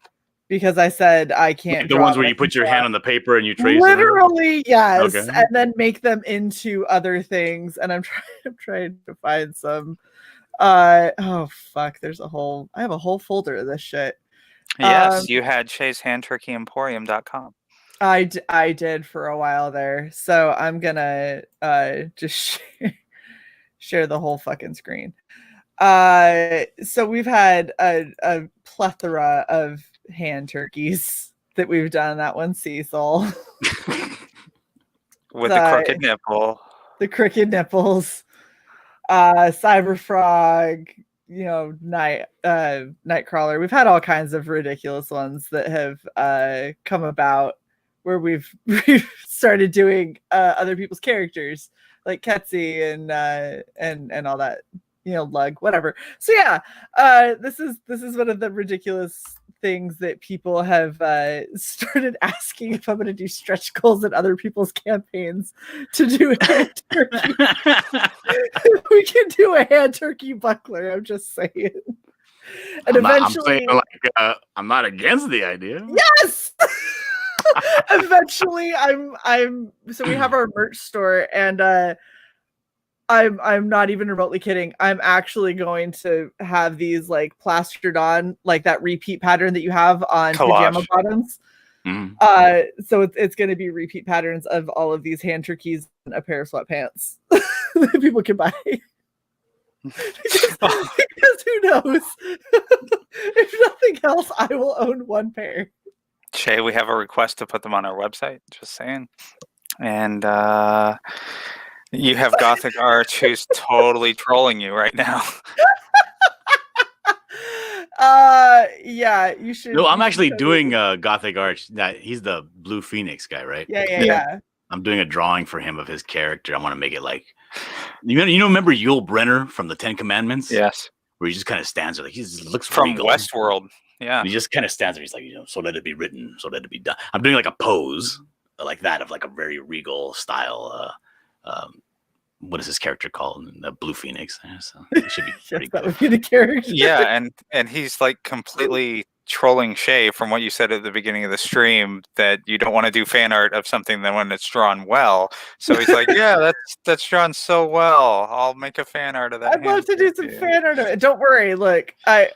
because I said I can't. The ones where you put your hand on the paper and you trace. Literally, yes, okay. And then make them into other things. And I'm trying to find some. Oh fuck! I have a whole folder of this shit. Yes, you had Shae's handturkeyemporium.com. I did for a while there. So I'm gonna just share the whole fucking screen. So we've had a plethora of hand turkeys that we've done. That one, Cecil. With the crooked nipple. The crooked nipples. Cyber Frog, Nightcrawler. We've had all kinds of ridiculous ones that have come about where we've started doing other people's characters, like Ketsy and all that, Lug, whatever. So yeah, this is one of the ridiculous things that people have started asking if I'm going to do stretch goals in other people's campaigns to do a hand turkey. We can do a hand turkey buckler. I'm just saying. And eventually, I'm not against the idea. Yes. Eventually, so we have our merch store, and I'm not even remotely kidding. I'm actually going to have these like plastered on, like that repeat pattern that you have on pajama bottoms. So it's going to be repeat patterns of all of these hand turkeys and a pair of sweatpants that people can buy. because who knows? If nothing else, I will own one pair. Shae, we have a request to put them on our website. Just saying. And you have Gothic Arch who's totally trolling you right now. Yeah, you should. No, I'm actually doing Gothic Arch. He's the Blue Phoenix guy, right? Yeah. I'm doing a drawing for him of his character. I want to make it like remember Yul Brynner from the Ten Commandments? Yes. Where he just kind of stands there, like he just looks from regal. Westworld. Yeah. And he just kind of stands there. He's like, so let it be written, so let it be done. I'm doing like a pose like that of like a very regal style. What is his character called? The Blue Phoenix. So it should be pretty that would be the character. Yeah, and he's like completely trolling Shae from what you said at the beginning of the stream that you don't want to do fan art of something that when it's drawn well. So he's like, yeah, that's drawn so well. I'll make a fan art of that. I'd love to do some fan art of it. Don't worry. Look, I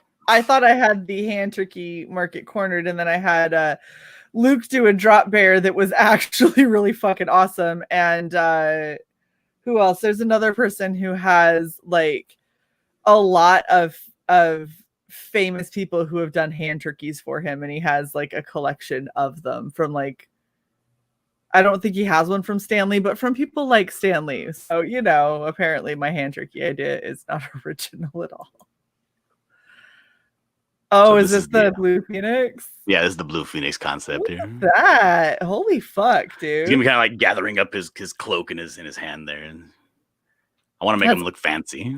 thought I had the hand turkey market cornered, and then I had Luke do a drop bear that was actually really fucking awesome. And who else? There's another person who has like a lot of famous people who have done hand turkeys for him, and he has like a collection of them from like, I don't think he has one from Stanley, but from people like Stanley. So, apparently my hand turkey idea is not original at all. Oh, so is this the Blue Phoenix? Yeah, this is the Blue Phoenix concept here. That holy fuck, dude! He's gonna be kind of like gathering up his cloak in his hand there, and I want to make him look fancy.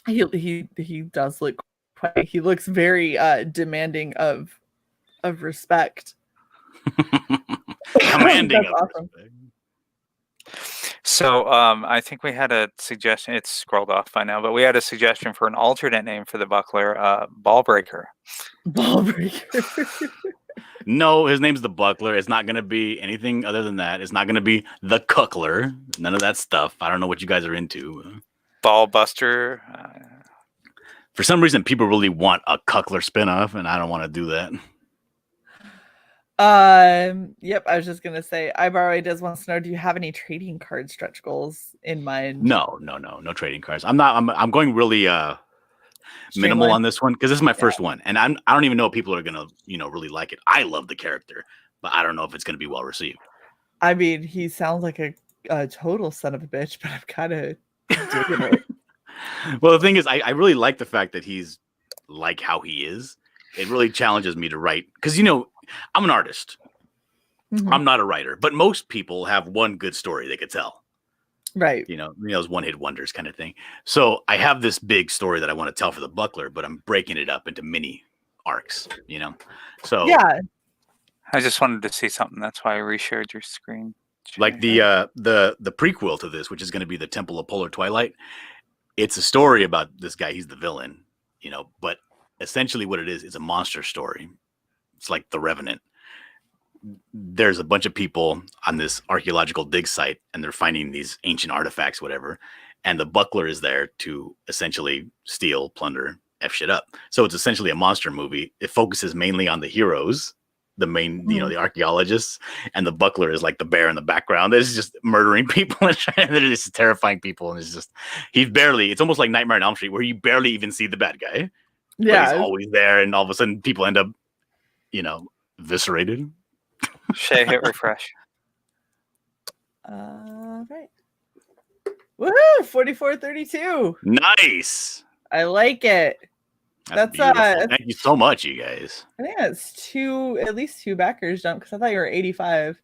He does look quite. He looks very demanding of respect. Commanding of awesome. respect. So I think we had a suggestion. It's scrolled off by now, but we had a suggestion for an alternate name for the buckler, Ballbreaker. Ballbreaker. No, his name's the Buckler. It's not going to be anything other than that. It's not going to be the Cuckler. None of that stuff. I don't know what you guys are into. Ballbuster. For some reason, people really want a Cuckler spinoff, and I don't want to do that. Yep, I was just gonna say Ibarra does want to know, do you have any trading card stretch goals in mind? No trading cards. I'm going really minimal on this one because this is my first one, and I don't even know if people are gonna really like it. I love the character, but I don't know if it's gonna be well received. I mean, he sounds like a total son of a bitch, but I'm kind of digging it. Well, the thing is, I really like the fact that he's like how he is. It really challenges me to write because I'm an artist. Mm-hmm. I'm not a writer, but most people have one good story they could tell. Right. Those one-hit wonders kind of thing. So I have this big story that I want to tell for the Buckler, but I'm breaking it up into mini arcs, So yeah. I just wanted to see something. That's why I reshared your screen. Like the prequel to this, which is going to be the Temple of Polar Twilight. It's a story about this guy. He's the villain, but essentially what it is a monster story. It's like The Revenant. There's a bunch of people on this archaeological dig site, and they're finding these ancient artifacts, whatever. And the Buckler is there to essentially steal, plunder, F shit up. So it's essentially a monster movie. It focuses mainly on the heroes, the main, the archaeologists, and the Buckler is like the bear in the background. It's just murdering people and they're just terrifying people. And it's almost like Nightmare on Elm Street, where you barely even see the bad guy. Yeah. He's always there, and all of a sudden people end up, eviscerated. Shae, hit refresh. Right. Woohoo! 4432. Nice. I like it. That's thank you so much, you guys. I think that's at least two backers jump because I thought you were 85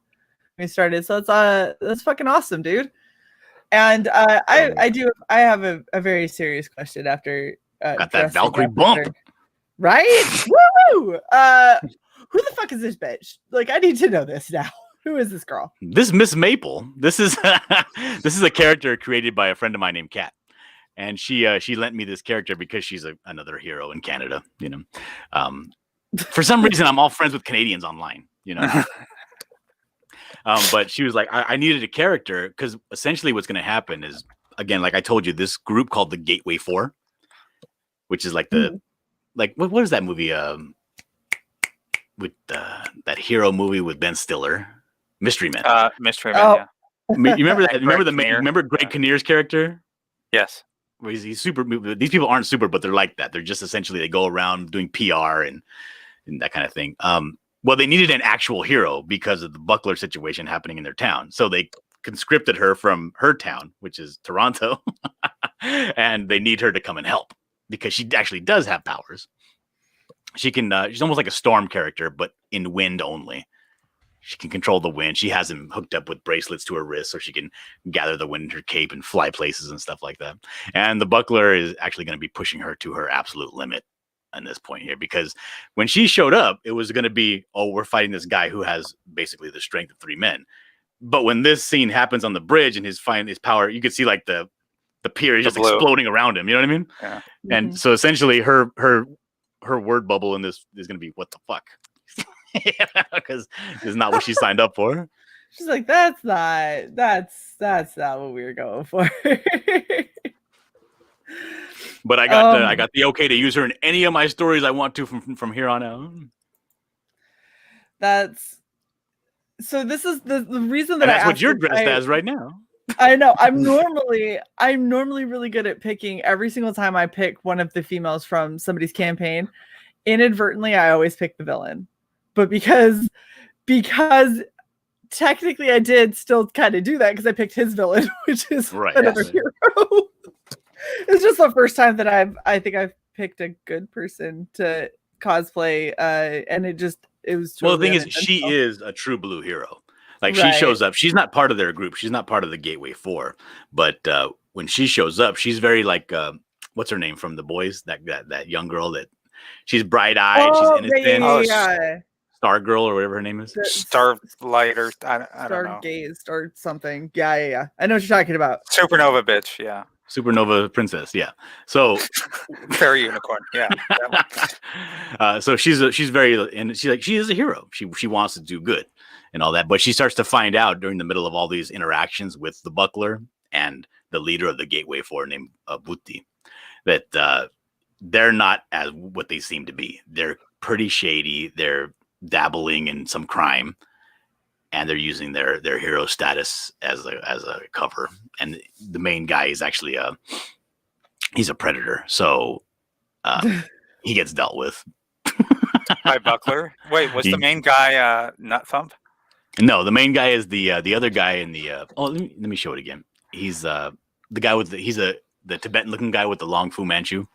when we started. So that's fucking awesome, dude. And I have a very serious question after got that Valkyrie bump. Right? Woo! Who the fuck is this bitch? Like, I need to know this now. Who is this girl? This Miss Maple. This is a character created by a friend of mine named Kat, and she lent me this character because she's another hero in Canada. For some reason, I'm all friends with Canadians online. But she was like, I needed a character because essentially what's going to happen is, again, like I told you, this group called the Gateway 4, which is like what is that movie? With that hero movie with Ben Stiller, Mystery Men. Mystery Men. Yeah. You remember that? Remember Greg Kinnear's character? Yes. Where he's super. These people aren't super, but they're like that. They're just essentially they go around doing PR and that kind of thing. Well, they needed an actual hero because of the Buckler situation happening in their town, so they conscripted her from her town, which is Toronto, and they need her to come and help because she actually does have powers. She can. She's almost like a Storm character, but in wind only. She can control the wind. She has him hooked up with bracelets to her wrist, so she can gather the wind in her cape and fly places and stuff like that. And the buckler is actually going to be pushing her to her absolute limit on this point here, because when she showed up, it was going to be, oh, we're fighting this guy who has basically the strength of 3 men. But when this scene happens on the bridge and his power, you can see like the pier is just exploding around him. You know what I mean? Yeah. And so essentially, her word bubble in this is going to be, what the fuck? Because it's not what she signed up for. She's like, that's not what we were going for. But I got the okay to use her in any of my stories I want to from here on out. So this is the reason that that's what you're dressed as right now. I know. I'm normally really good at picking. Every single time I pick one of the females from somebody's campaign, inadvertently I always pick the villain. But because technically I did still kind of do that because I picked his villain, which is another hero. It's just the first time that I think I've picked a good person to cosplay, and it was well, the thing is, she is a true blue hero. Like, she shows up, she's not part of their group, she's not part of the Gateway 4, but when she shows up, she's very like what's her name from The Boys, that young girl that she's bright-eyed, she's innocent. Star Girl or whatever her name is. Starlight or I don't know. Stargaze or something. Yeah. I know what you're talking about. Supernova bitch, yeah. Supernova princess, yeah. So fairy unicorn, yeah. So she's very, and she is a hero. She wants to do good and all that, but she starts to find out during the middle of all these interactions with the buckler and the leader of the Gateway 4 named Butti, that they're not as what they seem to be. They're pretty shady. They're dabbling in some crime, and they're using their hero status as a cover. And the main guy is actually he's a predator, so he gets dealt with by Buckler. Wait, was the main guy Nut Thump? No, the main guy is the other guy in the let me show it again. He's the guy with the Tibetan looking guy with the long Fu Manchu.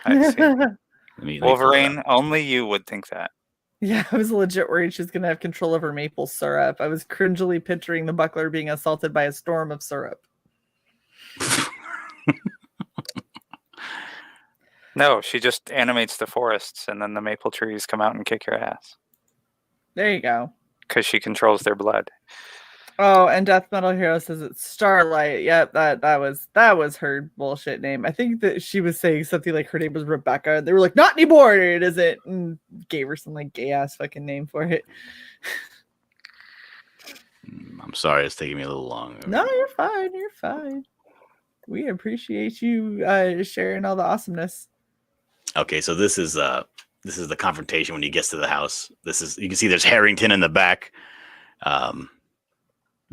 I see. Wolverine, only you would think that. Yeah, I was legit worried she was going to have control over maple syrup. I was cringily picturing the buckler being assaulted by a storm of syrup. No, she just animates the forests, and then the maple trees come out and kick your ass. There you go. Because she controls their blood. Oh, and Death Metal Hero says it's Starlight. Yep, that was her bullshit name. I think that she was saying something like her name was Rebecca. They were like, not anymore, it isn't, and gave her some like gay ass fucking name for it. I'm sorry, it's taking me a little long. No, you're fine. You're fine. We appreciate you sharing all the awesomeness. Okay, so this is the confrontation when he gets to the house. You can see there's Harrington in the back.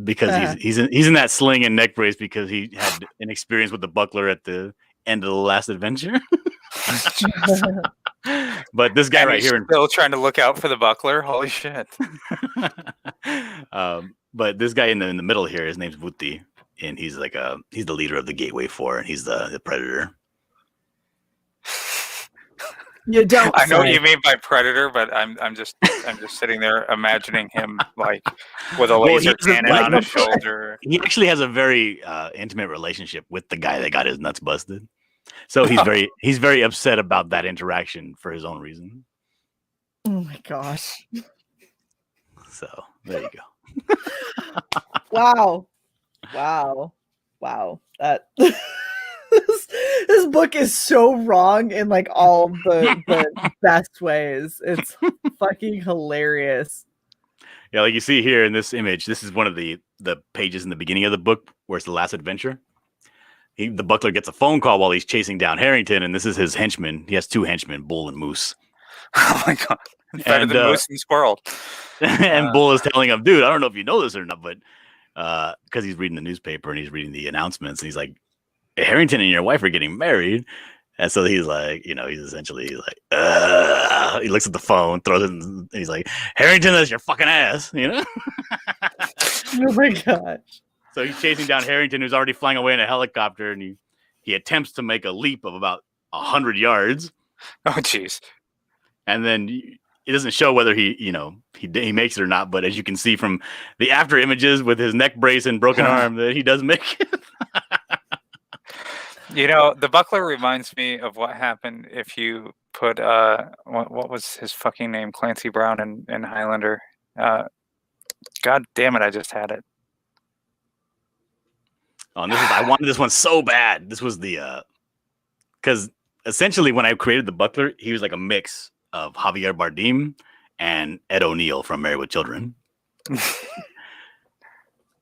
Because he's in that sling and neck brace because he had an experience with the buckler at the end of the last adventure. But this guy right here, still trying to look out for the buckler. Holy shit! But this guy in the middle here, his name's Butti, and he's the leader of the Gateway 4, and he's the predator. You don't. I know what you mean by predator, but I'm just sitting there imagining him like with a laser cannon on his shoulder. He actually has a very intimate relationship with the guy that got his nuts busted. So he's very upset about that interaction for his own reason. Oh my gosh! So there you go. Wow. That. This book is so wrong in like all the best ways. It's fucking hilarious. Yeah, like you see here in this image, this is one of the pages in the beginning of the book where it's the last adventure. The buckler gets a phone call while he's chasing down Harrington, and this is his henchman. He has 2 henchmen, Bull and Moose. Oh my god. Better than Moose and Squirrel. And Bull is telling him, dude, I don't know if you know this or not, but because he's reading the newspaper and he's reading the announcements, and he's like, Harrington and your wife are getting married. And so he's like, he's essentially like, he looks at the phone, throws it, and he's like, Harrington, that's your fucking ass, Oh my gosh. So he's chasing down Harrington, who's already flying away in a helicopter, and he attempts to make a leap of about 100 yards. Oh, jeez. and then it doesn't show whether he makes it or not. But as you can see from the after images with his neck brace and broken arm, that he does make it. The buckler reminds me of what happened if you put what was his fucking name, Clancy Brown in Highlander. God damn it, I just had it. Oh, and I wanted this one so bad. This was the because essentially when I created the buckler, he was like a mix of Javier Bardem and Ed O'Neill from Married with Children.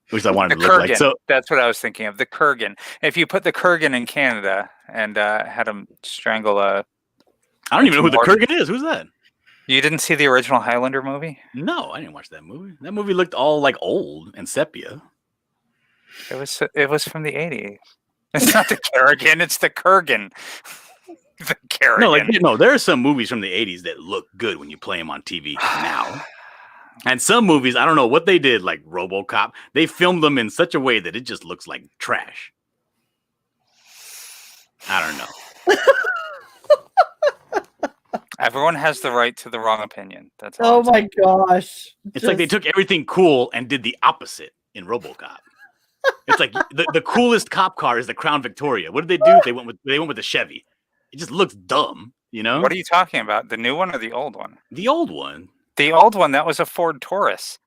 Which I wanted to look like. So that's what I was thinking of. The Kurgan. If you put the Kurgan in Canada and had him strangle I don't even know who the Kurgan is. Who's that? You didn't see the original Highlander movie? No, I didn't watch that movie. That movie looked all like old and sepia. It was from the 80s. It's not the Kerrigan, it's the Kurgan. The Kerrigan. No, there are some movies from the 80s that look good when you play them on TV now. And some movies, I don't know what they did, like RoboCop. They filmed them in such a way that it just looks like trash. I don't know. Everyone has the right to the wrong opinion. That's all. Oh my gosh. It's like they took everything cool and did the opposite in RoboCop. It's like the coolest cop car is the Crown Victoria. What did they do? They went with the Chevy. It just looks dumb, What are you talking about? The new one or the old one? The old one. The old one, that was a Ford Taurus.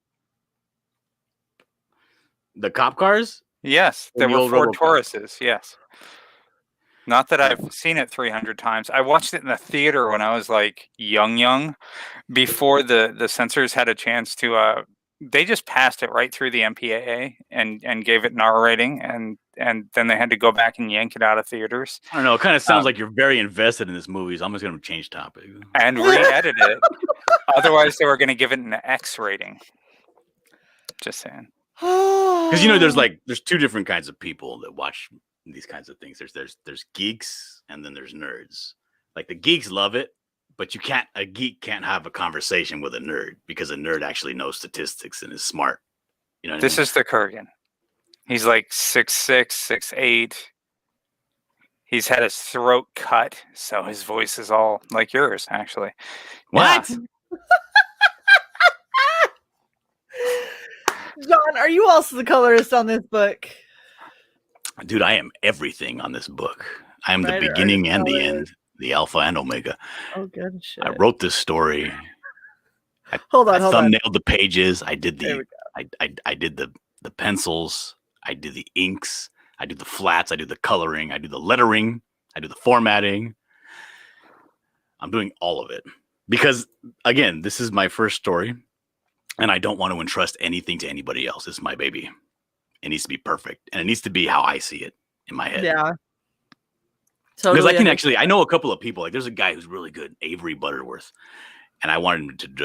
The cop cars? Yes, there were Ford Tauruses, yes. Not that I've seen it 300 times. I watched it in the theater when I was like young, before the censors had a chance to they just passed it right through the MPAA and gave it an R rating, and then they had to go back and yank it out of theaters. I don't know. It kind of sounds like you're very invested in this movie, so I'm just going to change topic. And re-edit it. Otherwise, they were going to give it an X rating. Just saying. Because there's two different kinds of people that watch these kinds of things. There's geeks, and then there's nerds. Like the geeks love it. But a geek can't have a conversation with a nerd because a nerd actually knows statistics and is smart. This is the Kurgan. He's like 6'6", 6'8". He's had his throat cut, so his voice is all like yours, actually. What? Yeah. John, are you also the colorist on this book? Dude, I am everything on this book. I am the beginning and the end. The alpha and omega. Oh, good shit. I wrote this story. I thumbnailed the pages. I did I did the pencils. I did the inks. I do the flats. I do the coloring. I do the lettering. I do the formatting. I'm doing all of it because, again, this is my first story, and I don't want to entrust anything to anybody else. It's my baby. It needs to be perfect, and it needs to be how I see it in my head. Yeah. Totally. Because I know a couple of people. Like, there's a guy who's really good, Avery Butterworth, and I wanted him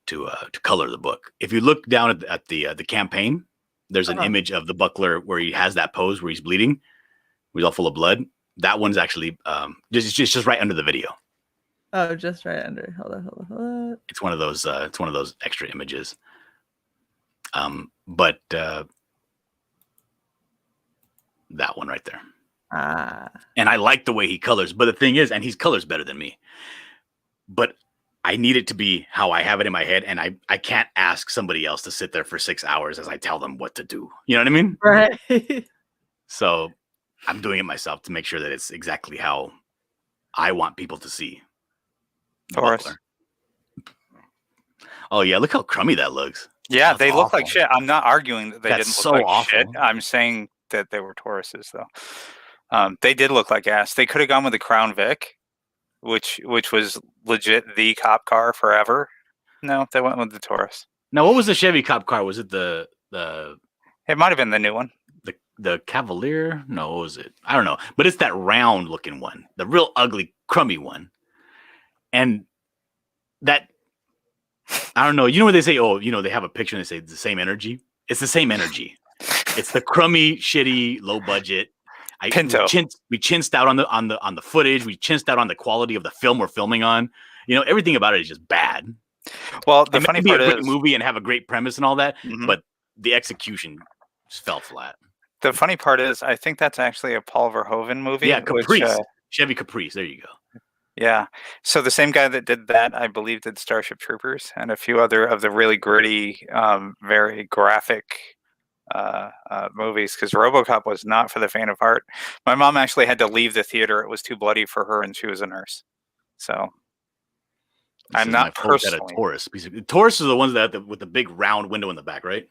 to color the book. If you look down at the campaign, there's an image of the buckler where he has that pose where he's bleeding, he's all full of blood. That one's actually just right under the video. Oh, just right under. Hold on. It's one of those. It's one of those extra images. But that one right there. And I like the way he colors, but the thing is, and he colors better than me, but I need it to be how I have it in my head, and I can't ask somebody else to sit there for 6 hours as I tell them what to do. You know what I mean? Right. So I'm doing it myself to make sure that it's exactly how I want people to see. Taurus. Oh yeah, look how crummy that looks. Yeah, they look like shit. I'm not arguing that they didn't look like shit. Awful. I'm saying that they were Tauruses, though. They did look like ass. They could have gone with the Crown Vic, which was legit the cop car forever. No, they went with the Taurus. Now, what was the Chevy cop car? Was it the? It might have been the new one. The Cavalier? No, what was it? I don't know. But it's that round looking one, the real ugly, crummy one. And that, I don't know. You know what they say? Oh, they have a picture and they say it's the same energy. It's the same energy. It's the crummy, shitty, low budget. Pinto. We chinsed out on the footage. We chinsed out on the quality of the film we're filming on. Everything about it is just bad. Well, the funny part is, a great movie and have a great premise and all that, but the execution just fell flat. The funny part is, I think that's actually a Paul Verhoeven movie. Yeah, Caprice. Chevy Caprice. There you go. Yeah. So the same guy that did that, I believe, did Starship Troopers and a few other of the really gritty, very graphic movies, because RoboCop was not for the faint of heart. My mom actually had to leave the theater. It was too bloody for her, and she was a nurse. So This I'm is not my folks at a personally. Taurus. Taurus are the ones that with the big round window in the back, right?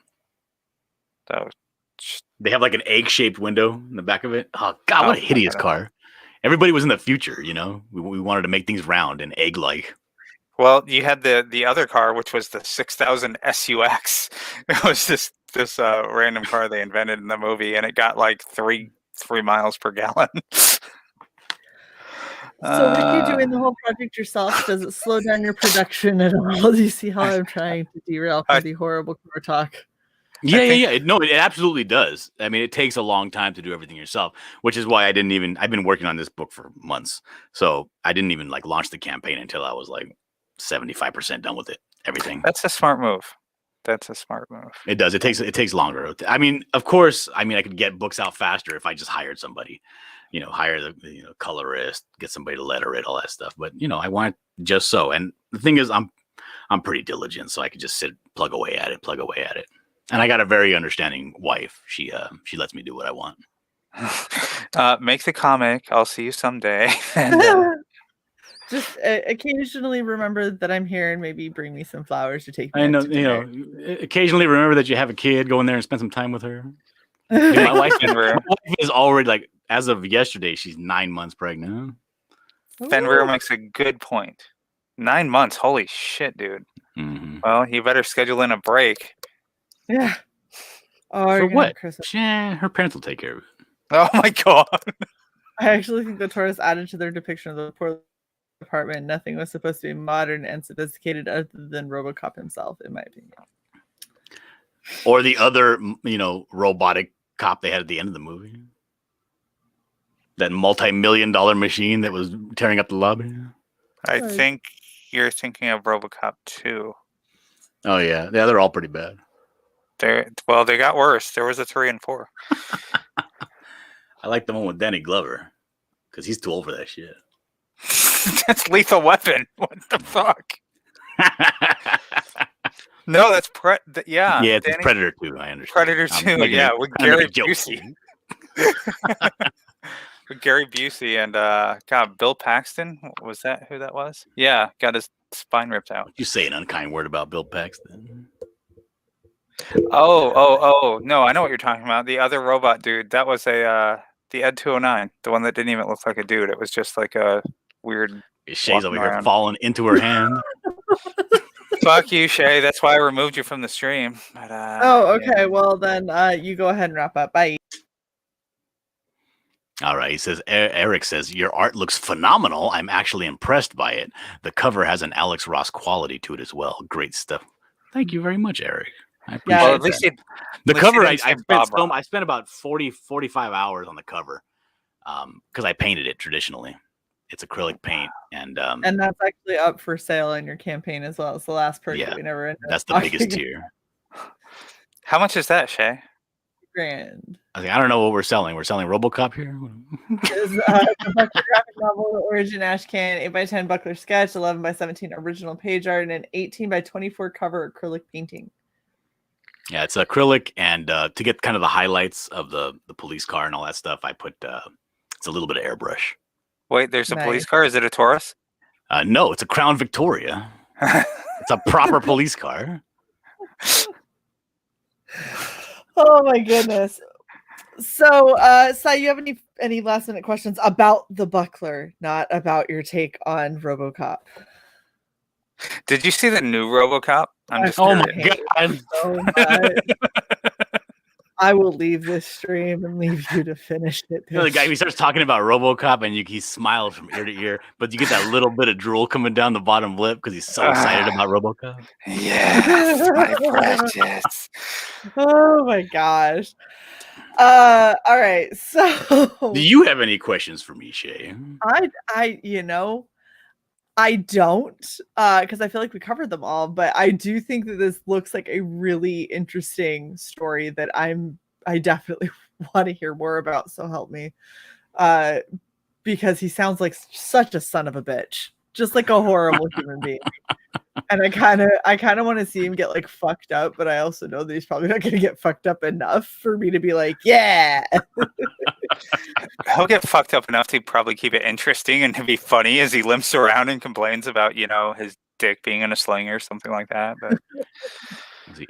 So, They have like an egg-shaped window in the back of it. Oh God, what a hideous car! Everybody was in the future, you know. We wanted to make things round and egg-like. well, you had the other car, which was the 6000 SUX. It was this random car they invented in the movie, and it got like 3 miles per gallon. So with you doing the whole project yourself, does it slow down your production at all? Do you see how I'm trying to derail from the horrible car talk? Yeah. No, it absolutely does. I mean, it takes a long time to do everything yourself, which is why I've been working on this book for months. So I didn't even like launch the campaign until I was like 75% done with it. Everything. That's a smart move. That's a smart move. It does. It takes longer. I mean, of course, I could get books out faster if I just hired somebody, hire the colorist, get somebody to letter it, all that stuff. But I want just so. And the thing is, I'm pretty diligent, so I can just plug away at it. And I got a very understanding wife. She lets me do what I want. Make the comic. I'll see you someday. And, just occasionally remember that I'm here and maybe bring me some flowers to take me. I know, occasionally remember that you have a kid, go in there and spend some time with her. Dude, my wife is already, like, as of yesterday, she's 9 months pregnant. Fenrir makes a good point. 9 months. Holy shit, dude. Mm-hmm. Well, you better schedule in a break. Yeah. For what? Her parents will take care of it. Oh my god. I actually think the Taurus added to their depiction of the poor apartment. Nothing was supposed to be modern and sophisticated other than RoboCop himself, in my opinion. Or the other, robotic cop they had at the end of the movie. That multi-million-dollar machine that was tearing up the lobby. I think you're thinking of RoboCop 2. Oh yeah, they're all pretty bad. They got worse. There was a 3 and 4. I like the one with Danny Glover because he's too old for that shit. That's Lethal Weapon. What the fuck? No, that's yeah. Yeah, it's Predator 2. I understand. Predator 2. Yeah, with Gary Busey. With Gary Busey and Bill Paxton. Was that who that was? Yeah, got his spine ripped out. You say an unkind word about Bill Paxton. Oh, no, I know what you're talking about. The other robot dude. That was the Ed 209, the one that didn't even look like a dude. It was just like a weird. Shae's over here falling into her hand. Fuck you, Shae. That's why I removed you from the stream. But, okay. Yeah. Well, then you go ahead and wrap up. Bye. All right. He says, Eric says, your art looks phenomenal. I'm actually impressed by it. The cover has an Alex Ross quality to it as well. Great stuff. Thank you very much, Eric. I appreciate well, at least the cover. I spent about 45 hours on the cover because I painted it traditionally. It's acrylic paint, and that's actually up for sale in your campaign as well. It's the last perk that we never ended. That's the biggest tier. How much is that, Shae? $1,000. I don't know what we're selling. We're selling RoboCop here. It's a graphic novel, Origin Ashcan, 8x10 buckler sketch, 11x17 original page art, and an 18x24 cover acrylic painting. Yeah, it's acrylic, and to get kind of the highlights of the police car and all that stuff, I put it's a little bit of airbrush. Wait, there's a police car? Is it a Taurus? No, it's a Crown Victoria. It's a proper police car. Oh my goodness. So, Sai, you have any last minute questions about the buckler, not about your take on RoboCop? Did you see the new RoboCop? I'm just my god! So I will leave this stream and leave you to finish it. The guy, he starts talking about RoboCop, and he smiles from ear to ear, but you get that little bit of drool coming down the bottom lip because he's so excited about RoboCop. Yes, my precious. Oh my gosh. All right. So, do you have any questions for me, Shae? I don't, because I feel like we covered them all, but I do think that this looks like a really interesting story that I definitely want to hear more about. So help me, because he sounds like such a son of a bitch, just like a horrible human being. And I kind of want to see him get like fucked up, but I also know that he's probably not going to get fucked up enough for me to be like, yeah. He'll get fucked up enough to probably keep it interesting and to be funny as he limps around and complains about, his dick being in a sling or something like that. But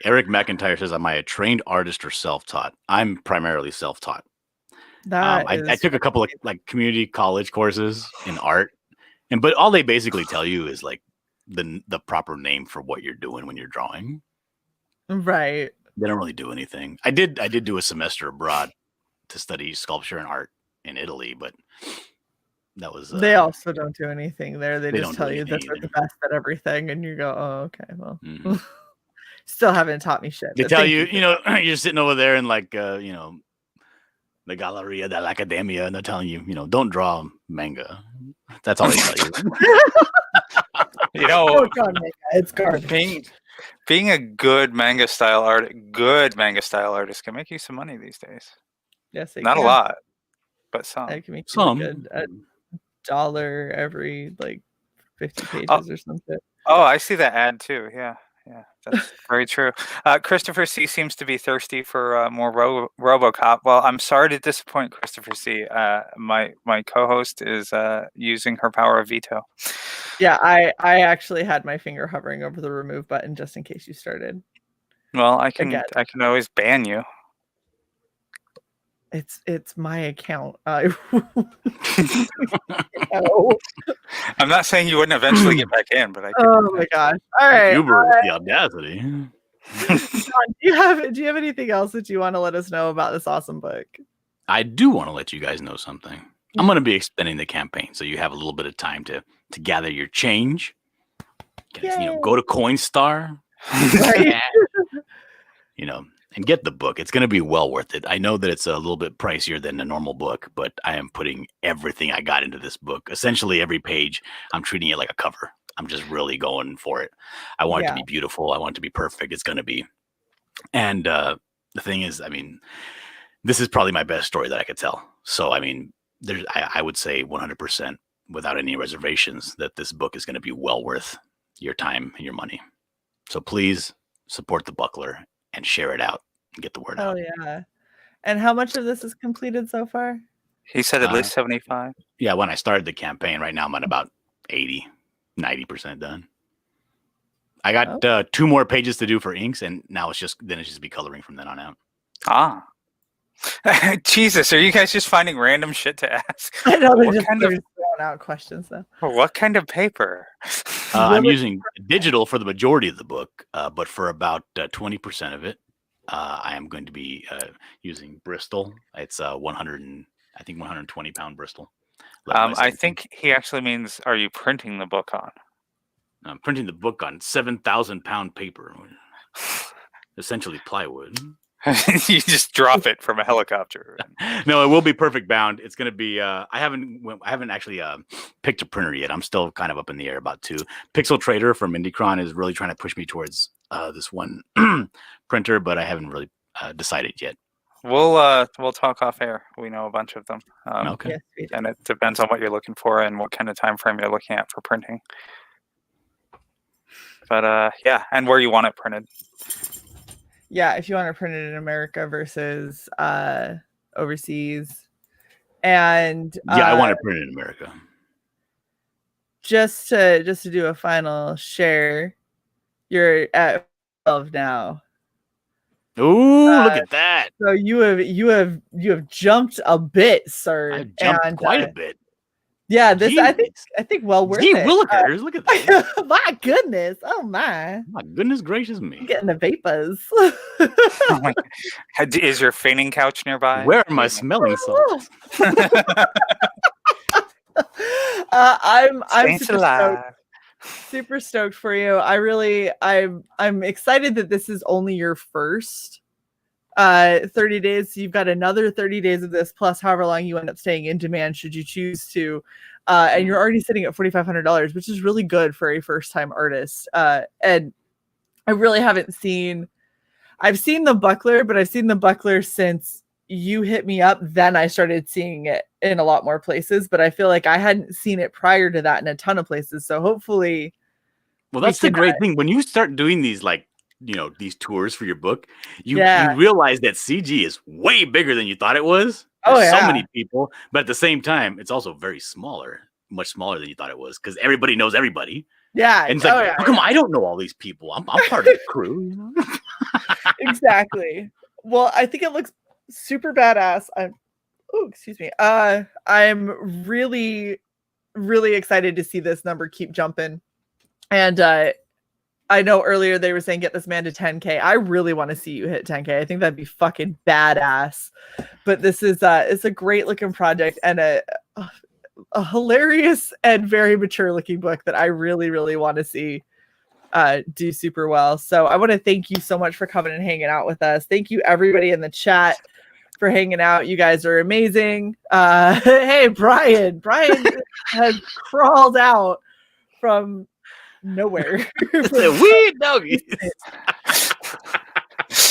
Eric McIntyre says, "Am I a trained artist or self-taught?" I'm primarily self-taught. I took a couple of like community college courses in art, but all they basically tell you is like the proper name for what you're doing when you're drawing. Right. They don't really do anything. I did do a semester abroad to study sculpture and art in Italy, but that was they also don't do anything there. They just tell you that they're the best at everything, and you go, oh, okay, well. Still haven't taught me shit. They tell you, you're sitting over there in like the Galleria dell'Accademia, and they're telling you, don't draw manga. That's all they tell you. Don't draw manga. It's garbage. Being a good manga style artist can make you some money these days. Yes, not a lot, but some. It can make you $1 every like 50 pages or something. Oh, I see that ad too. Yeah, that's very true. Christopher C seems to be thirsty for more RoboCop. Well, I'm sorry to disappoint Christopher C. My co-host is using her power of veto. Yeah, I actually had my finger hovering over the remove button just in case you started. Well, I can always ban you. It's my account. I'm not saying you wouldn't eventually get back in, but I could. Oh my gosh! All right, Uber the audacity. John, do you have anything else that you want to let us know about this awesome book? I do want to let you guys know something. I'm going to be extending the campaign, so you have a little bit of time to gather your change. Go to Coinstar. Right. And get the book. It's going to be well worth it. I know that it's a little bit pricier than a normal book, but I am putting everything I got into this book. Essentially, every page, I'm treating it like a cover. I'm just really going for it. I want it to be beautiful. I want it to be perfect. It's going to be. And the thing is, this is probably my best story that I could tell. So, I would say 100% without any reservations that this book is going to be well worth your time and your money. So please support the Buckler and share it out and get the word out. Oh yeah. And how much of this is completed so far? He said at least 75. Yeah, when I started the campaign, right now I'm at about 90% done. I got 2 more pages to do for inks, and now it's just be coloring from then on out. Ah. Jesus, are you guys just finding random shit to ask? I know they're just throwing out questions though. What kind of paper? I'm using digital for the majority of the book, but for about 20% of it, I am going to be using Bristol. It's 120 pound Bristol. I think he actually means, are you printing the book on? I'm printing the book on 7,000 pound paper, essentially plywood. You just drop it from a helicopter. No, it will be perfect bound. It's going to be. I haven't actually picked a printer yet. I'm still kind of up in the air about 2. Pixel Trader from Indicron is really trying to push me towards this one printer, but I haven't really decided yet. We'll talk off air. We know a bunch of them. Okay. And it depends on what you're looking for and what kind of time frame you're looking at for printing. But and where you want it printed. Yeah, if you want to print it in America versus overseas. And I want to print it in America. Just to do a final share, you're at 12 now. Ooh, look at that. So you have jumped a bit, sir. I've jumped quite a bit. Yeah, this I think well worth it. Willikers, look at that. My goodness. Oh my. My goodness gracious me. I'm getting the vapors. Oh my God. Is your fainting couch nearby? Where are my smelling salts? I'm super stoked for you. I'm excited that this is only your first 30 days. So you've got another 30 days of this, plus however long you end up staying in demand should you choose to. And you're already sitting at $4,500, which is really good for a first-time artist. And I really haven't seen. I've seen the Buckler, but I've seen the Buckler since you hit me up, then I started seeing it in a lot more places, but I feel like I hadn't seen it prior to that in a ton of places. So hopefully, well, that's the great thing when you start doing these these tours for your book, you realize that CG is way bigger than you thought it was. There's so many people, but at the same time, it's also very much smaller than you thought it was, because everybody knows everybody. Yeah, and it's like, how come I don't know all these people? I'm part of the crew, you know? Exactly. Well, I think it looks super badass. Excuse me. I'm really, really excited to see this number keep jumping. And I know earlier they were saying get this man to 10K. I really want to see you hit 10K. I think that'd be fucking badass. But this is it's a great looking project and a hilarious and very mature looking book that I really, really want to see do super well. So I want to thank you so much for coming and hanging out with us. Thank you everybody in the chat for hanging out. You guys are amazing. Hey, Brian has crawled out from nowhere. Weed doggy.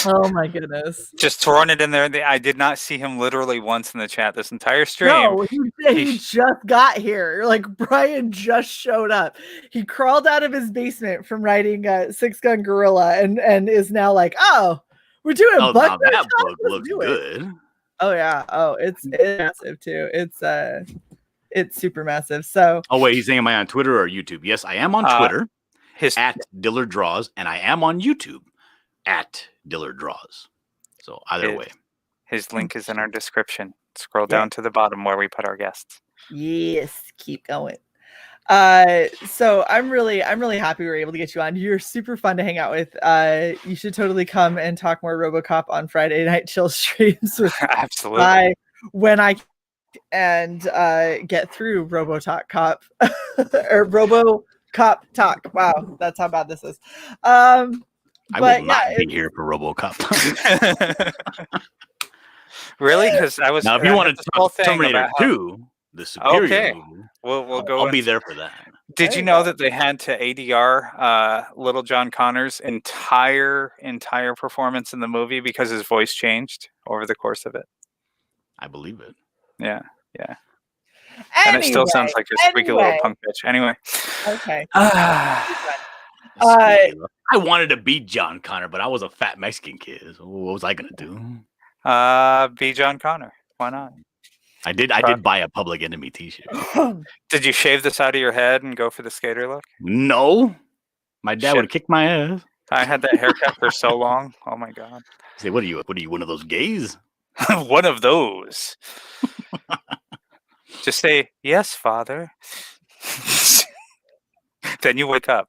Oh my goodness. Just throwing it in there. I did not see him literally once in the chat this entire stream. No, he just got here. Like, Brian just showed up. He crawled out of his basement from writing Six Gun Gorilla and is now like, oh, we're doing book. Now that book looks good. Oh yeah. Oh, it's massive too. It's super massive. So wait, he's saying, am I on Twitter or YouTube? Yes, I am on Twitter at Dillard Draws, and I am on YouTube at Dillard Draws. So either way. His link is in our description. Scroll down to the bottom where we put our guests. Yes, keep going. So I'm really happy we were able to get you on. You're super fun to hang out with. You should totally come and talk more RoboCop on Friday night chill streams with absolutely when I and get through RoboTalk Cop or RoboCop Talk. Wow, that's how bad this is. I will not be here for RoboCop. Really? Because I was. Now, if you want to talk Terminator 2, the superior movie, we'll go. I'll be there for that. Did you know that they had to ADR Little John Connor's entire performance in the movie because his voice changed over the course of it? I believe it. Yeah. And it still sounds like a squeaky little punk bitch. Anyway. Okay. I wanted to be John Connor, but I was a fat Mexican kid. So what was I gonna do? Be John Connor. Why not? I did buy a Public Enemy t-shirt. Did you shave the side of your head and go for the skater look? No. My dad would kick my ass. I had that haircut for so long. Oh my god. Say, what are you, one of those gays? One of those. Just say, yes, father. Then you wake up.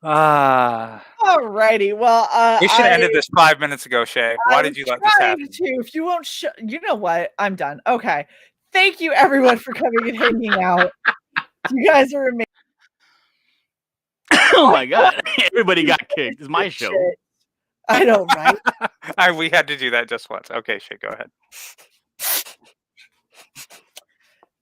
Alrighty. Well, we should have ended this 5 minutes ago, Shae. Why did you let this happen? If you won't, you know what? I'm done. Okay. Thank you, everyone, for coming and hanging out. You guys are amazing. Oh my god! Everybody got kicked. It's my show. I know, right? We had to do that just once. Okay, Shae, go ahead.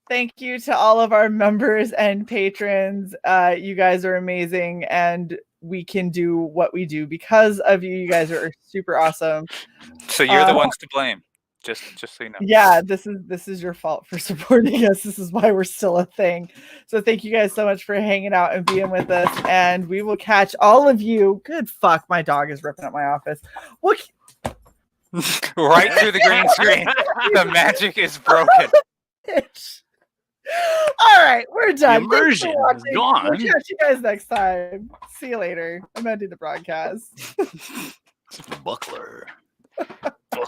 Thank you to all of our members and patrons. You guys are amazing, and we can do what we do because of you. You guys are super awesome. So you're the ones to blame. Just so you know. Yeah, this is your fault for supporting us. This is why we're still a thing. So thank you guys so much for hanging out and being with us. And we will catch all of you. Good fuck, my dog is ripping up my office. What? Right through the green screen. The magic is broken. All right, we're done. Immersion is gone. We'll catch you guys next time. See you later. I'm ending the broadcast. Buckler.